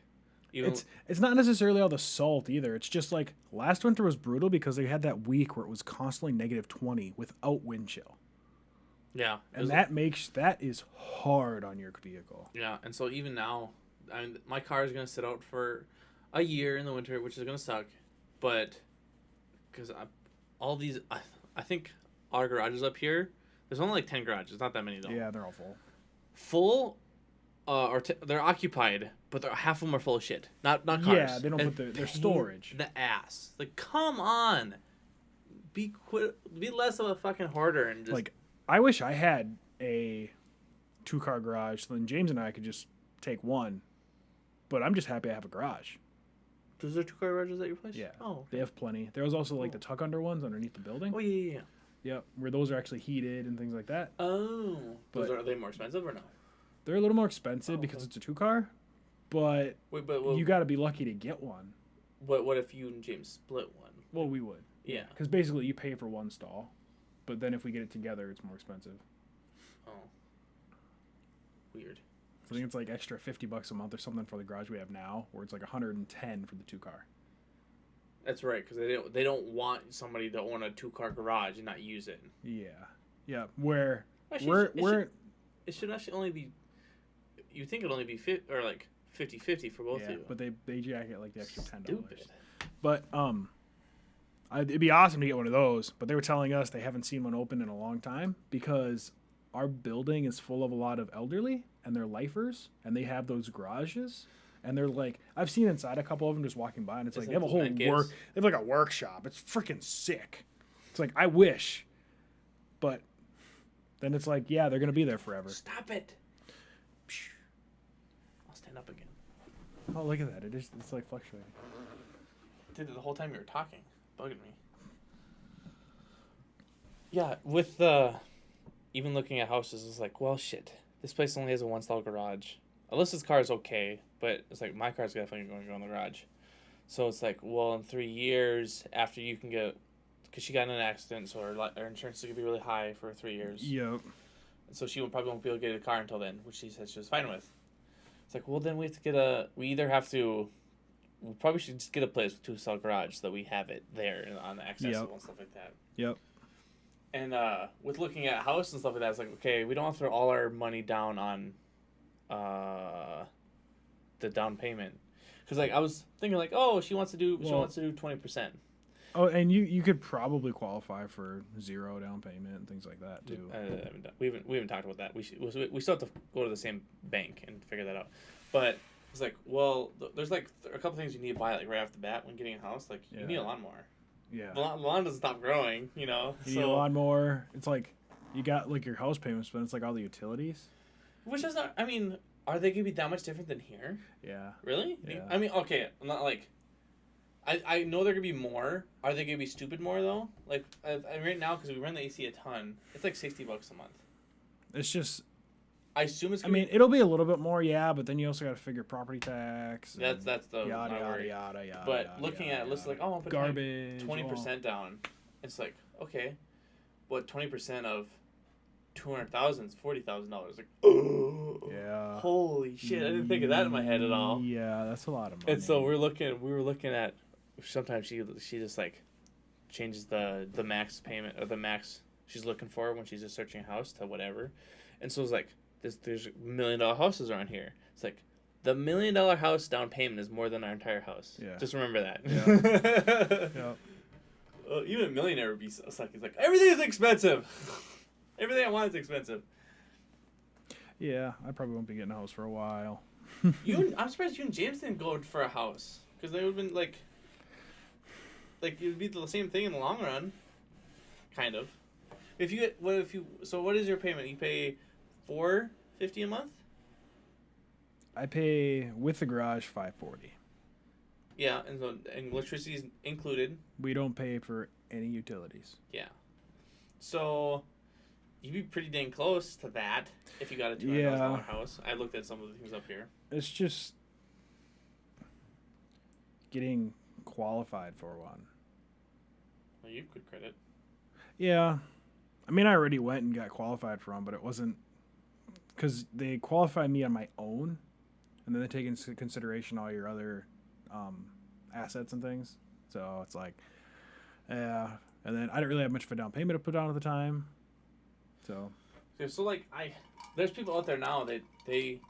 even It's not necessarily all the salt either. It's just like last winter was brutal because they had that week where it was constantly -20 without wind chill. yeah, And that is hard on your vehicle. yeah, and so even now, I mean, my car is gonna sit out for a year in the winter, which is gonna suck, but because all these, I think our garages up here, there's only like 10 garages, not that many though. Yeah, they're all full. Full, they're occupied, but half of them are full of shit. Not cars. Yeah, they don't And put their pain storage. in the ass. Like, come on, be less of a fucking hoarder and just Like, I wish I had a 2-car garage, so then James and I could just take one. But I'm just happy I have a garage. Is there 2-car garages at your place? Yeah. Oh. They have plenty. There was also like the tuck under ones underneath the building. Oh yeah. Yep, where those are actually heated and things like that. Oh. But- Are they more expensive or no? They're a little more expensive Oh, because okay. it's a 2-car, but Wait, but you got to be lucky to get one. what if you and James split one? Well, we would. Yeah. Because basically you pay for one stall, but then if we get it together, it's more expensive. Oh. Weird. I think it's like extra $50 a month or something for the garage we have now, where it's like 110 for the 2-car. That's right, because they don't want somebody to own a 2-car garage and not use it. Yeah, yeah. Where Actually, it should actually only be. You think it'd only be 50-50 for both yeah, of you. but they jack it like the extra $10. Stupid. But it'd be awesome to get one of those. But they were telling us they haven't seen one open in a long time because our building is full of a lot of elderly and they're lifers and they have those garages. And they're like, I've seen inside a couple of them just walking by, and it's like they have a whole Isn't that work. gives? They have like a workshop. It's freaking sick. It's like I wish, but then it's like, yeah, they're gonna be there forever. Stop it. I'll stand up again. Oh, look at that! It's like fluctuating. Did it the whole time you were talking, bugging me. Yeah, with even looking at houses, it's like, well, shit. This place only has a 1-stall garage. Alyssa's car is okay, but it's like my car's definitely going to go in the garage. So it's like, well, in 3 years after you can get, because she got in an accident, so her insurance is going to be really high for 3 years. Yep. So she probably won't be able to get a car until then, which she said she was fine with. It's like, well, then we probably should just get a place with 2-stall garage so that we have it there and on the accessible and stuff like that. Yep. And with looking at house and stuff like that, it's like, okay, we don't want to throw all our money down on the down payment. Because like I was thinking like, oh, she wants to do 20%. Oh, and you could probably qualify for 0 down payment and things like that too. We haven't talked about that. We still have to go to the same bank and figure that out. But it's like, well, there's like a couple things you need to buy like right off the bat when getting a house. Like you need a lawnmower. Yeah. The lawn doesn't stop growing, you know. You need a lawnmower. It's like you got like your house payments, but it's like all the utilities. Which is not. I mean, are they gonna be that much different than here? Yeah. Really? Yeah. I mean, okay, I'm not like. I know they're gonna be more. Are they gonna be stupid more though? Like right now, because we run the AC a ton, it's like $60 a month. It's just. I assume it's. I Gonna mean, it'll be a little bit more, yeah, but then you also got to figure property tax. That's the yada my yada worry. yada yada. But yada, looking yada, at it, it's like, yada. oh, I'll put Garbage. 20% down. It's like, okay, what 20% of 200,000 is $40,000. Like, oh, Yeah. Yeah. Holy shit! I didn't think of that in my head at all. Yeah, that's a lot of money. And so we were looking at. Sometimes she just like changes the max payment or the max she's looking for when she's just searching a house to whatever, and so it's like there's $1 million houses around here. It's like the $1 million house down payment is more than our entire house. Yeah. Just remember that. Yeah. Yep. Well, even a millionaire would be sucky. It's like everything is expensive. Everything I want is expensive. Yeah, I probably won't be getting a house for a while. I'm surprised you and James didn't go for a house because they would have been like it would be the same thing in the long run, kind of. What is your payment? You pay $450 a month. I pay with the garage $540. Yeah, and electricity is included. We don't pay for any utilities. Yeah, so you'd be pretty dang close to that if you got a $200,000 house. I looked at some of the things up here. It's just getting qualified for one. Well, you have good credit. Yeah. I mean, I already went and got qualified for one, but it wasn't because they qualified me on my own, and then they take into consideration all your other assets and things. So it's like, yeah. And then I didn't really have much of a down payment to put down at the time. So there's people out there now that they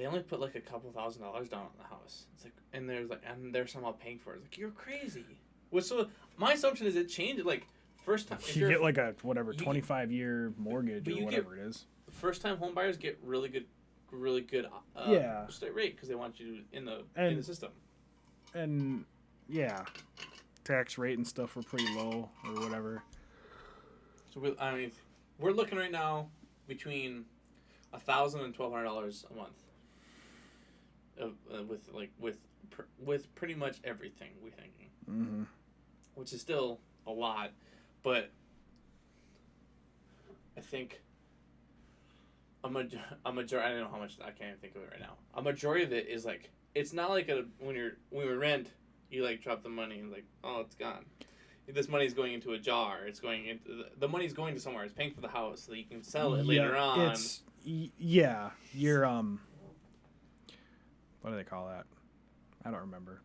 only put like a couple $1,000s down on the house. It's like, and they're somehow paying for it. It's like, you're crazy. Well, so my assumption is it changed like first time. you get like a 25-year mortgage or whatever it is. First time home buyers get really good state rate because they want you in the system. And yeah, tax rate and stuff were pretty low or whatever. So we're looking right now between $1,000 and $1,200 a month, with pretty much everything we thinking, which is still a lot, but I think a majority. I don't know how much. I can't even think of it right now. A majority of it is like it's not like when we rent, you like drop the money and like, oh, it's gone. This money's going into a jar. It's going into the money's going to somewhere. It's paying for the house so that you can sell it later on. You're what do they call that? I don't remember.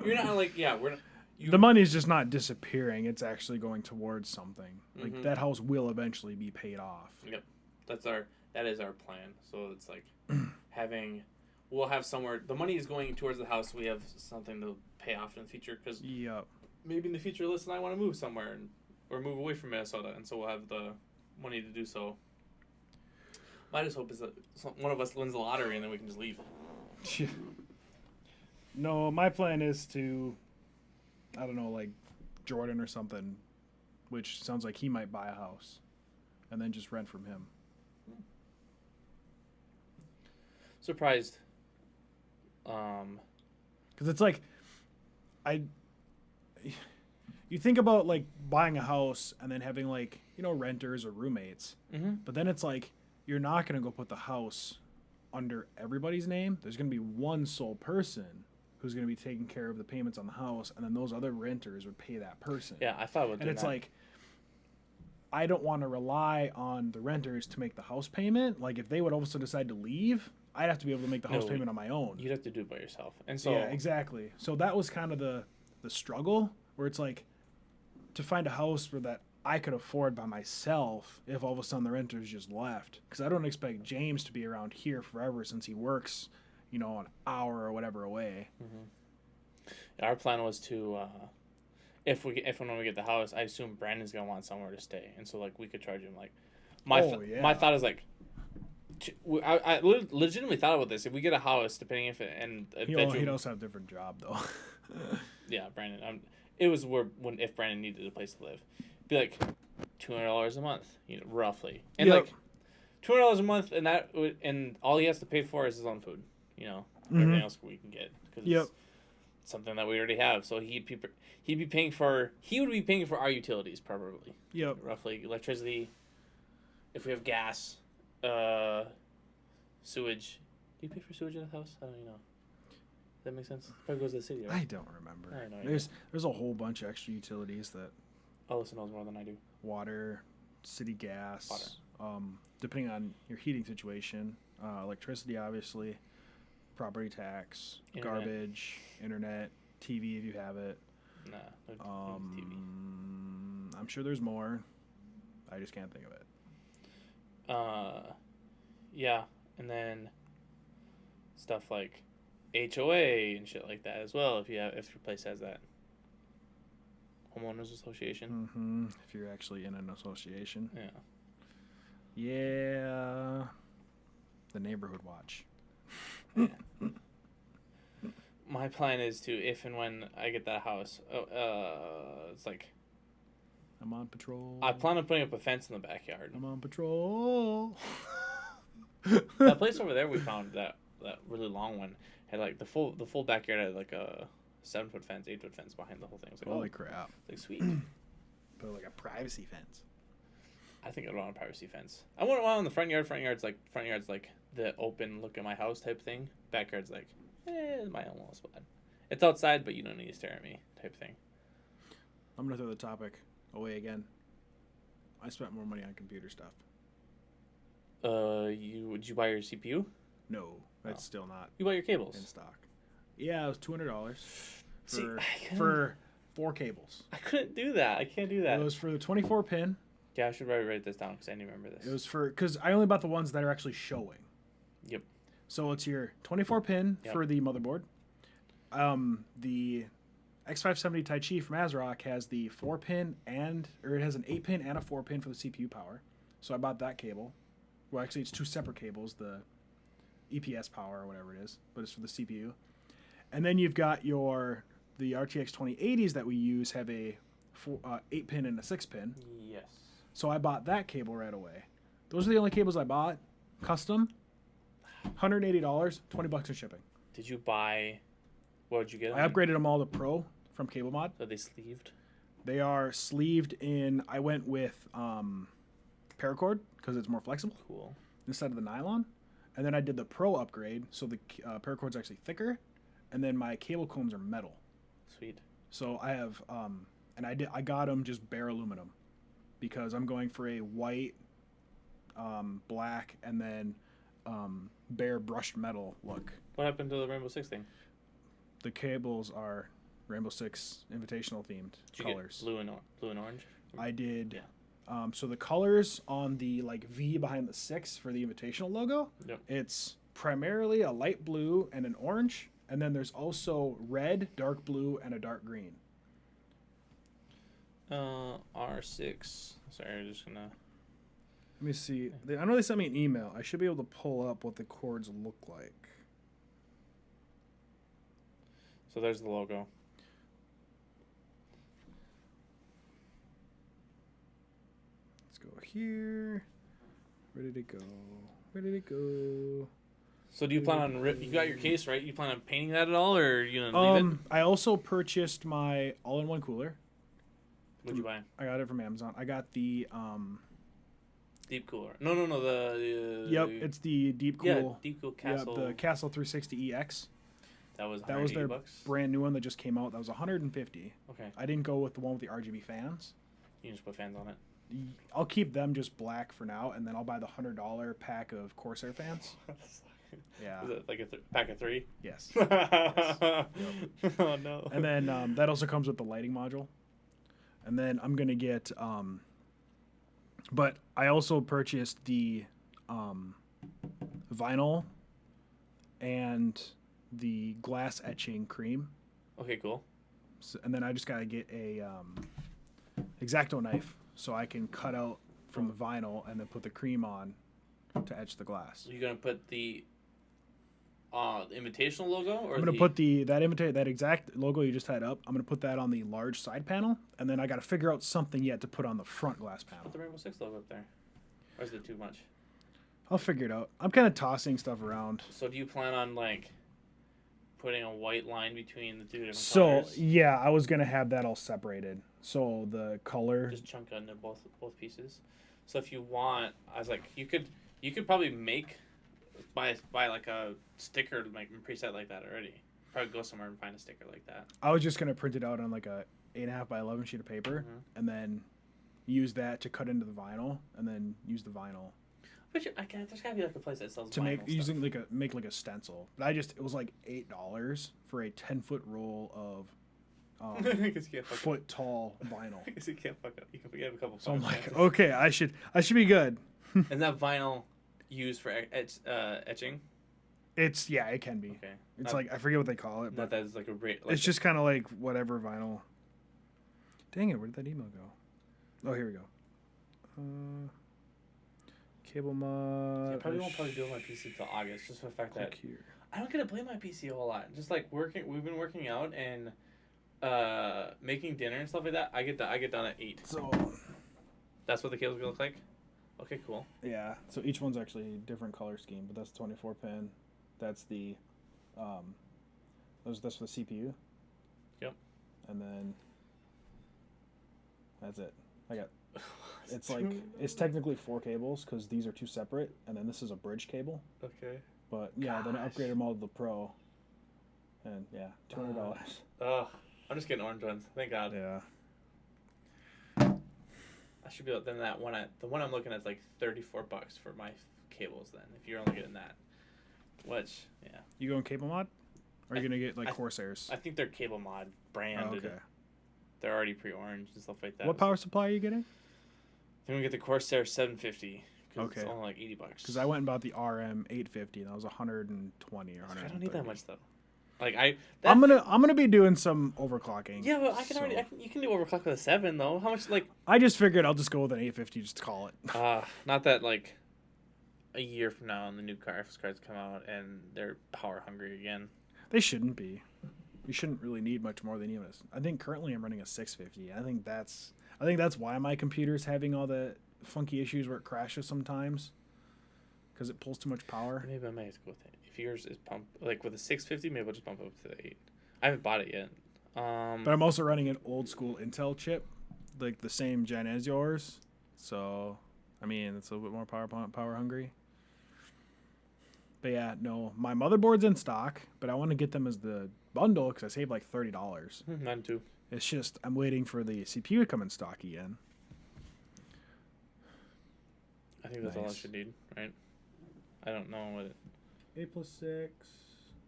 You're not like we're not. The money's just not disappearing. It's actually going towards something. Like that house will eventually be paid off. Yep, that is our plan. So it's like we'll have somewhere. The money is going towards the house. We have something to pay off in the future because maybe in the future, Alyssa and I want to move somewhere or move away from Minnesota, and so we'll have the money to do so. My just hope is that one of us wins the lottery and then we can just leave. No, my plan is to, I don't know, like Jordan or something, which sounds like he might buy a house and then just rent from him. Surprised. Because it's like, you think about like buying a house and then having like, renters or roommates. But then it's like, you're not going to go put the house under everybody's name. There's going to be one sole person who's going to be taking care of the payments on the house, and then those other renters would pay that person. Yeah, I thought about that. And it's like, I don't want to rely on the renters to make the house payment. Like, if they would also decide to leave, I'd have to be able to make the house payment on my own. You'd have to do it by yourself. And so yeah, exactly. So that was kind of the struggle, where it's like, to find a house where that I could afford by myself if all of a sudden the renters just left. Because I don't expect James to be around here forever since he works, an hour or whatever away. Our plan was to, if and when we get the house, I assume Brandon's gonna want somewhere to stay, and so like we could charge him like. My thought is like, I legitimately thought about this. If we get a house, depending if he'd also have a different job though. Yeah, Brandon. It was if Brandon needed a place to live, be like $200 a month, roughly, and like $200 a month, and all he has to pay for is his own food, everything else we can get because it's something that we already have. So he would be paying for our utilities probably. Yep. Roughly electricity, if we have gas, sewage. Do you pay for sewage in the house? I don't even know. Does that make sense? Probably goes to the city, right? I don't remember. I know. There's a whole bunch of extra utilities that. Alyssa knows more than I do. Water, city gas. Depending on your heating situation, electricity, obviously, property tax, Internet. garbage, internet, TV if you have it. Nah, no TV. I'm sure there's more. I just can't think of it. Yeah, and then stuff like HOA and shit like that as well. If your place has that, homeowners association. If you're actually in an association. Yeah. Yeah. The neighborhood watch. My plan is to, if and when I get that house, it's like I'm on patrol. I plan on putting up a fence in the backyard. I'm on patrol. That place over there we found, that really long one, had like the full backyard had like a 7-foot fence, 8-foot fence behind the whole thing. It was like, Holy crap. like sweet. Put like a privacy fence. I think I'd want a privacy fence. I want one on the front yard. Front yard's like the open look at my house type thing. Backyard's like, my own little spot. It's outside, but you don't need to stare at me type thing. I'm going to throw the topic away again. I spent more money on computer stuff. Would you buy your CPU? No, that's Oh. still not You buy your cables. in stock. Yeah, it was $200 See, for 4 cables. I couldn't do that. I can't do that. It was for the 24 pin. Yeah, I should probably write this down because I didn't remember this. It was for, because I only bought the ones that are actually showing. Yep. So it's your 24 pin Yep. for the motherboard. The X570 Tai Chi from ASRock has the 4 pin it has an 8 pin and a 4 pin for the CPU power. So I bought that cable. Well, actually, it's 2 separate cables, the EPS power or whatever it is, but it's for the CPU. And then you've got the RTX 2080s that we use have a 8 pin and a 6 pin. Yes. So I bought that cable right away. Those are the only cables I bought. Custom, $180, $20 in shipping. Did you buy? What did you get? I upgraded them all to Pro from Cable Mod. So they sleeved. They are sleeved in. I went with paracord because it's more flexible Cool. instead of the nylon. And then I did the Pro upgrade, so the paracord's actually thicker, and then my cable combs are metal. Sweet. So I have, and I got them just bare aluminum, because I'm going for a white, black, and then bare brushed metal look. What happened to the Rainbow Six thing? The cables are Rainbow Six Invitational themed Did you colors. get blue and orange? I did. Yeah. So the colors on the V behind the 6 for the Invitational logo, Yep. it's primarily a light blue and an orange, and then there's also red, dark blue, and a dark green. R6. Sorry, I'm just gonna. Let me see. I know they sent me an email. I should be able to pull up what the cords look like. So there's the logo. Let's go here. Where did it go? Where did it go? So do you plan on you got your case right? You plan on painting that at all, or are you gonna leave it? I also purchased my all-in-one cooler. What'd you buy? I got it from Amazon. I got the Deep cooler. No. The Yep, it's the Deep Cool. Deep Cool Castle. Yeah, the Castle 360 EX. That was their bucks. brand new one that just came out. That was 150. Okay. I didn't go with the one with the RGB fans. You can just put fans on it. I'll keep them just black for now, and then I'll buy the $100 pack of Corsair fans. Yeah. Is it like a pack of 3? Yes. Oh no. And then that also comes with the lighting module. And then I'm gonna get, but I also purchased the vinyl and the glass etching cream. Okay, cool. So, and then I just gotta get a X-Acto knife so I can cut out from the vinyl and then put the cream on to etch the glass. So you're gonna put the Invitational logo, or I'm gonna put that exact logo you just had up. I'm gonna put that on the large side panel, and then I gotta figure out something yet to put on the front glass panel. put the Rainbow Six logo up there, or is it too much? I'll figure it out. I'm kind of tossing stuff around. So do you plan on like putting a white line between the two different So colors? yeah, I was gonna have that all separated. So the color. Just chunk into both pieces. So if you want, I was like, you could probably buy like a sticker like preset like that already. Probably go somewhere and find a sticker like that. I was just gonna print it out on like a 8.5 by 11 sheet of paper, Mhm. and then use that to cut into the vinyl, and then use the vinyl. But there's gotta be like a place that sells to vinyl make stuff. using make like a stencil. But it was like $8 for a 10-foot roll of I guess you can't fuck up. foot tall vinyl. I guess you can't fuck up. You can have a couple. So I'm fucking like, chances. okay, I should be good. And that vinyl used for etching. It can be. Okay. It's Not- like I forget what they call it, Not but that it's like a rate. Like it's just kind of like whatever vinyl. Dang it, where did that email go? Oh, here we go. Cable mod. I probably won't build my PC till August, just for the fact that Click here. I don't get to play my PC a whole lot. Just like working, we've been working out and making dinner and stuff like that. I get done at 8. So That's what the cable's gonna look like. Okay, cool. yeah, so each one's actually a different color scheme, but that's 24 pin. That's the that's for the CPU. Yep. And then that's it. I got it's like it's technically 4 cables because these are 2 separate, and then this is a bridge cable. Okay. But yeah, then I Gosh. upgraded them all to the Pro, and yeah, $200. I'm just getting orange ones. Thank God. Yeah. I should be able. Then that one, the one I'm looking at is like $34 for my cables. Then if you're only getting that, which yeah, You going cable mod? Or are you gonna get like I- Corsairs? I think they're cable mod Oh, branded. okay. They're already pre-orange and stuff like that. What power supply are you getting? Then we get the Corsair 750. It's Okay. only like $80. Because I went and bought the RM 850, and that was 120 or 130. I don't need that much though. Like I'm gonna be doing some overclocking. Yeah, but I can already. so- You can do overclock with a 7 though. How much like? I just figured I'll just go with an 850, just to call it. Not that like a year from now, and the new graphics cards come out and they're power hungry again. They shouldn't be. You shouldn't really need much more than even I think currently I'm running a 650. I think that's why my computer's having all the funky issues where it crashes sometimes. Because it pulls too much power. Maybe I might have to go with it. If yours is pump like with a 650, maybe I'll just bump it up to the 8. I haven't bought it yet. But I'm also running an old school Intel chip, like the same gen as yours. So, I mean, it's a little bit more power hungry. But yeah, no, my motherboard's in stock, but I want to get them as the bundle because I saved like $30. Mine too. It's just I'm waiting for the CPU to come in stock again. I think that's all I Nice. should need, right? I don't know what it. 8+6,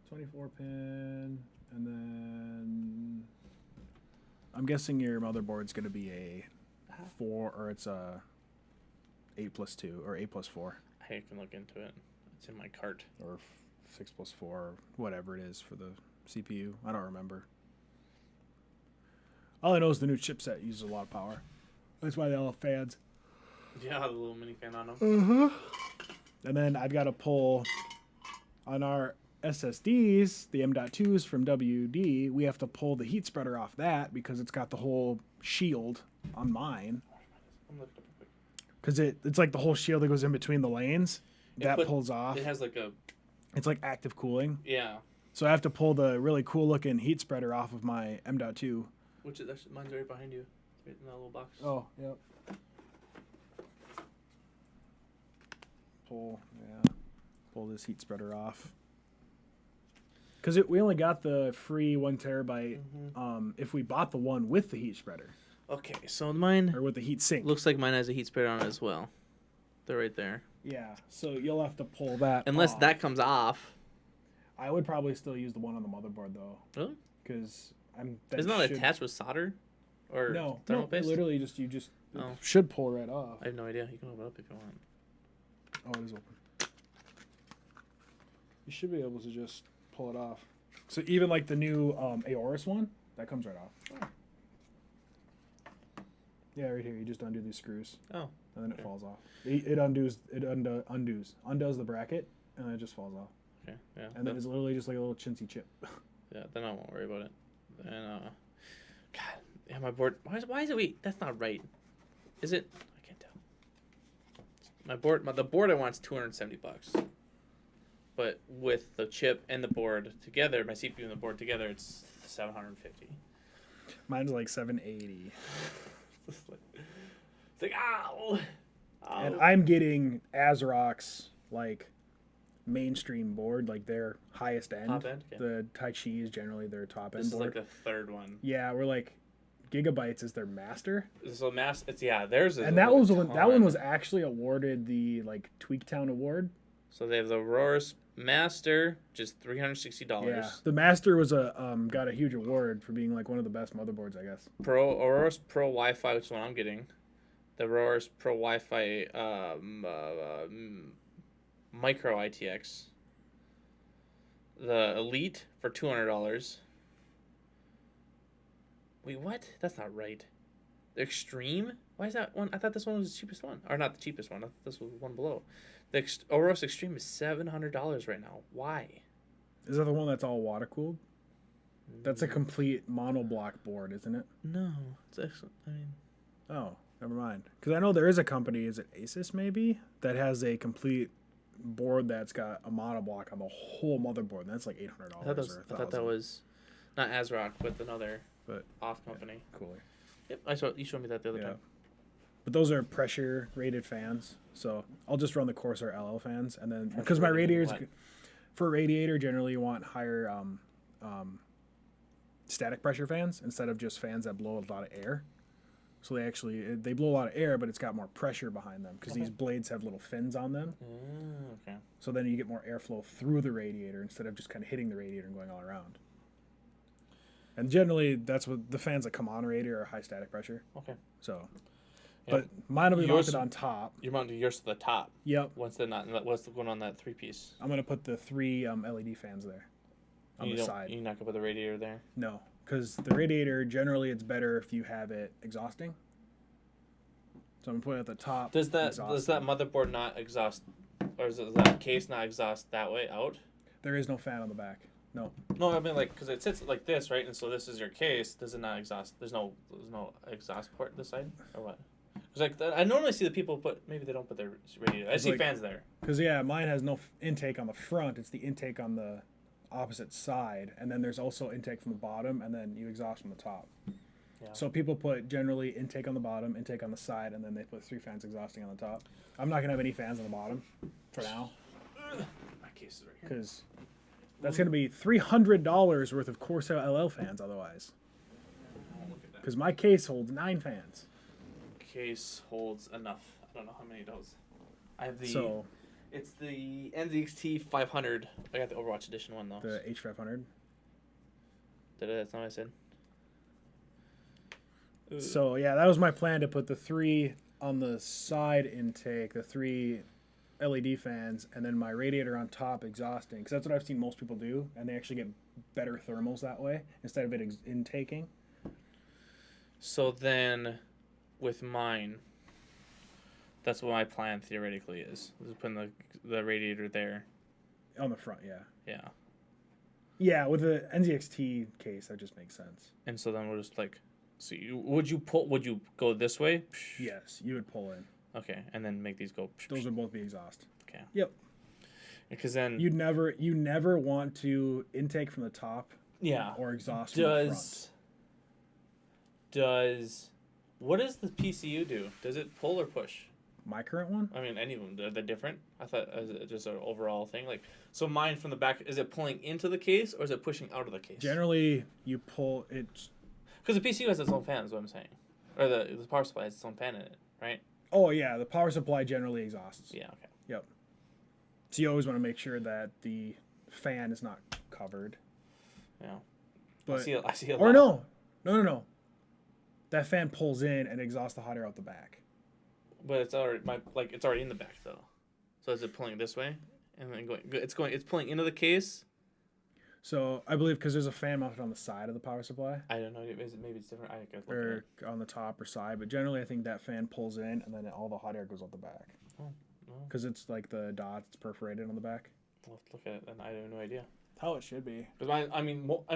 24 pin, and then I'm guessing your motherboard's gonna be a 4 or it's a 8+2 or 8+4 I can look into it. It's in my cart. or 6+4 or whatever it is for the CPU. I don't remember. All I know is the new chipset uses a lot of power. That's why they all have fans. Yeah, the little mini fan on them. And then I've got to pull on our SSDs, the M.2s from WD. We have to pull the heat spreader off that because it's got the whole shield on mine. I'm looking up real quick. Because it's like the whole shield that goes in between the lanes. That But pulls off. It has like a It's like active cooling. yeah, So I have to pull the really cool looking heat spreader off of my M.2. which is actually, mine's right behind you, right in that little box. Oh, yep. Pull this heat spreader off. Because we only got the free 1 terabyte if we bought the one with the heat spreader Okay, so mine or with the heat sink. looks like mine has a heat spreader on it as well. They're right there. Yeah, so you'll have to pull that Unless off. that comes off. I would probably still use the one on the motherboard though. Really? Because Isn't that should- attached with solder? Or No, thermal paste? literally you just Oh. should pull right off. I have no idea. You can open it up if you want. Oh, it is open. You should be able to just pull it off. So even like the new Aorus one, that comes right off. Yeah, right here. You just undo these screws, Oh, and then okay. it falls off. It undoes the bracket, and then it just falls off. okay. Yeah. And then it's literally just like a little chintzy chip. Yeah, then I won't worry about it. And God, yeah, my board. Why is it? Wait, that's not right. Is it? I can't tell. The board I want is $270, but with the chip and the board together, my CPU and the board together, it's $750. Mine's like 780, It's like ow. and I'm getting ASRock's like mainstream board, like their highest end. Top end? Okay. The Tai Chi is generally their top end This is board. like the third one. Yeah, we're like gigabytes is their master, So theirs is. and that was that one ton. was actually awarded the like Tweaktown Award. So they have the Aurorus Master, just $360. Yeah, the master was got a huge award for being like one of the best motherboards, I guess. Aurorus Pro Wi-Fi, which is what I'm getting. The Aurorus Pro Wi-Fi Micro ITX. The Elite for $200. Wait, what? That's not right. The Extreme? Why is that one? I thought this one was the cheapest one. Or not the cheapest one. I thought this was one below. The Aurorus Extreme is $700 right now. Why? Is that the one that's all water cooled? That's a complete monoblock board, isn't it? No. It's excellent. I mean, Oh, never mind. Because I know there is a company, is it Asus maybe, that has a complete board that's got a monoblock on the whole motherboard. And that's like $800 I thought that was not ASRock, but another But off company. cooler. Yep, you showed me that the other Yeah. time. But those are pressure rated fans, so I'll just run the Corsair LL fans, and then Pressure because my rated radiators, what? for a radiator, generally you want higher static pressure fans instead of just fans that blow a lot of air. So they blow a lot of air, but it's got more pressure behind them because these blades have little fins on them. Okay. So then you get more airflow through the radiator instead of just kind of hitting the radiator and going all around. And generally, that's what the fans that come on a radiator are high static pressure. Okay. So, Yep. but mine will be Yours- mounted on top. You're mounting yours to the top. Yep. What's going on that 3-piece? I'm gonna put the three LED fans there on the side. You're not gonna put the radiator there. No, because the radiator generally it's better if you have it exhausting. So I'm gonna put it at the top. Does that exhausting. motherboard not exhaust, or does that case not exhaust that way out? There is no fan on the back. No. No, I mean like because it sits like this, right? And so this is your case. Does it not exhaust? There's no exhaust port this side, or what? Because like I normally see the people put maybe they don't put their radiator. I see like- fans there. Because yeah, mine has no intake on the front. It's the intake on the opposite side, and then there's also intake from the bottom, and then you exhaust from the top. Yeah. So people put generally intake on the bottom, intake on the side, and then they put 3 fans exhausting on the top. I'm not gonna have any fans on the bottom for now My case is right here. because that's gonna be $300 worth of Corsair LL fans otherwise. Oh, look at that. Because my case holds 9 fans. Case holds enough. I don't know how many it does. I have the. So It's the NZXT 500. I got the Overwatch edition one though. the H500. That's not what I said. So yeah, that was my plan to put the 3 on the side intake, the 3 LED fans, and then my radiator on top exhausting. Because that's what I've seen most people do, and they actually get better thermals that way instead of it intaking. So then, with mine, that's what my plan theoretically is. Just putting the radiator there. On the front, yeah. Yeah. Yeah, with the NZXT case, that just makes sense. And so then we're just like, so would you go this way? Yes, you would pull in. Okay, and then make these go. Those would both be exhaust. Okay. Yep. Because then. You never want to intake from the top Yeah. or exhaust from the front. What does the PCU do? Does it pull or push? My current one? I mean, any of them, they're different. I thought as just an overall thing. Like, so mine from the back, is it pulling into the case or is it pushing out of the case? Generally, you pull it. Because the PCU has its own fan, is what I'm saying. Or the power supply has its own fan in it, right? Oh yeah, the power supply generally exhausts. Yeah, okay. Yep. So you always want to make sure that the fan is not covered. Yeah. But I see a or lot. no. That fan pulls in and exhausts the hot air out the back. But it's already in the back though. So is it pulling this way? And then it's pulling into the case? So I believe because there's a fan mounted on the side of the power supply I don't know. Maybe it's different. I guess. or on the top or side, but generally I think that fan pulls in and then all the hot air goes out the back. Oh, no. Because it's like the dots perforated on the back. I'll have to look at it, and I have no idea. How it should be. Because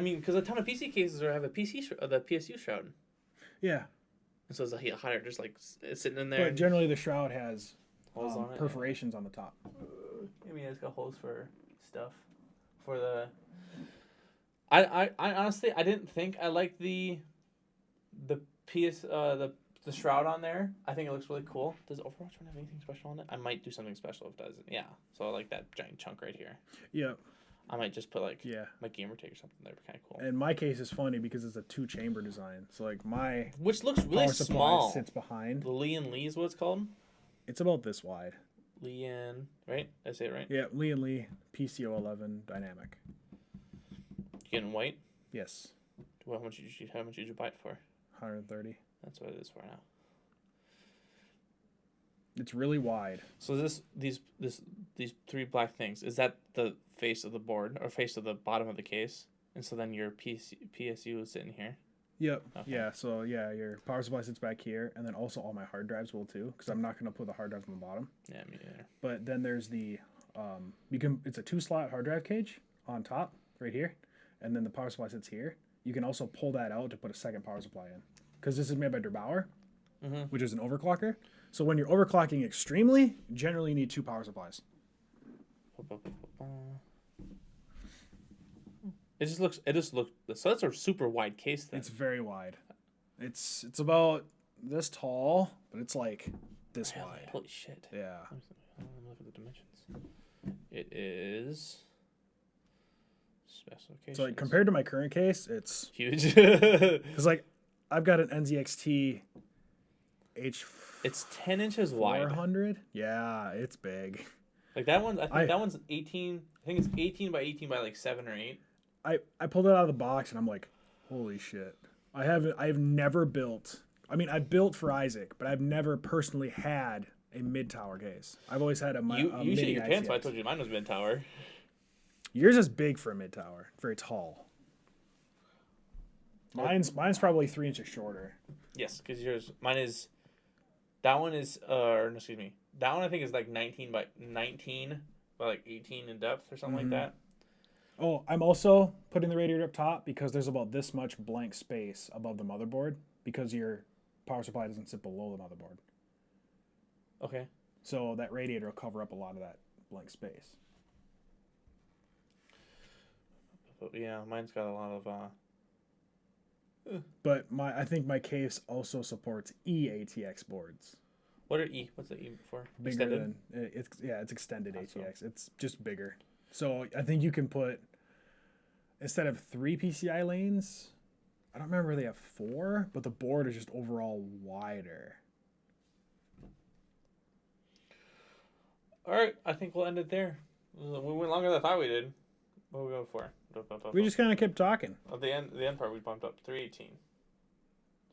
because a ton of PC cases have a the PSU shroud, Yeah, and so it's a hot air just like it's sitting in there. but generally the shroud has Holes on it. perforations on the top. I mean, it's got holes for stuff. For the. I honestly I didn't think I liked the the shroud on there. I think it looks really cool. Does Overwatch 1 have anything special on it? I might do something special if it doesn't. Yeah. So I like that giant chunk right here. Yep. I might just put like Yeah. my gamer tag or something there. Kind of cool. And my case is funny because it's a 2-chamber design. So like my Which looks really power supply small. sits behind. The Lee is what it's called. It's about this wide. Leon, right? Did I say it right? Yeah, Lee PCO 11 dynamic. You getting white? Yes, Well, how much did you buy it for? 130. That's what it is for now. It's really wide. So these three black things, is that the face of the board or face of the bottom of the case? And so then your PSU is sitting here. Yep. Okay. Yeah. So yeah, your power supply sits back here, and then also all my hard drives will too, because I'm not gonna put the hard drive on the bottom. Yeah, me neither. But then there's the it's a 2-slot hard drive cage on top right here, and then the power supply sits here. You can also pull that out to put a second power supply in, because this is made by Der Bauer, which is an overclocker. So when you're overclocking extremely, generally you need 2 power supplies. It just looks. So that's a super wide case then. It's very wide. It's about this tall, but it's like this Really? wide. Holy shit. Yeah. I don't look at the dimensions. It is specifications. So like compared to my current case, it's huge. because like I've got an NZXT H. It's 10 inches wide. 400. Yeah, it's big. Like that one, I think that one's 18. I think it's 18 by 18 by like 7 or 8. I pulled it out of the box and I'm like, holy shit. I've never built. I mean, I built for Isaac, but I've never personally had a mid tower case. I've always had a You shit mini your pants when I ICX. told you mine was mid tower. Yours is big for a mid tower, very tall. Mine's probably 3 inches shorter. Yes, because mine is. That one is, or no, excuse me. That one I think is like 19 by like 18 in depth or something like that. Oh, I'm also putting the radiator up top because there's about this much blank space above the motherboard because your power supply doesn't sit below the motherboard. Okay. So that radiator will cover up a lot of that blank space. But yeah, mine's got a lot of. But I think my case also supports eATX boards. What's the E for? Bigger Extended? than it's extended How so? ATX. It's just bigger. So I think you can put instead of 3 PCI lanes, I don't remember they have 4, but the board is just overall wider. All right, I think we'll end it there. We went longer than I thought we did. What are we going for? We just kind of kept talking. At the end part we bumped up 318.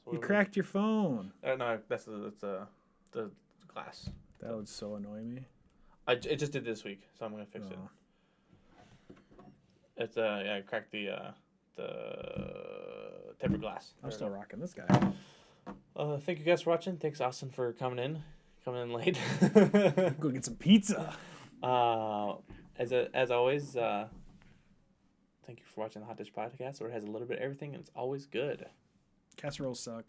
So You cracked your phone. No, that's the glass. That would so annoy me. It just did this week, so I'm gonna fix it. Oh. It's yeah, I cracked the tempered glass. I'm still rocking this guy. Thank you guys for watching. Thanks Austin for coming in late. Go get some pizza. As always, thank you for watching the Hot Dish Podcast, where it has a little bit of everything and it's always good. Casseroles suck.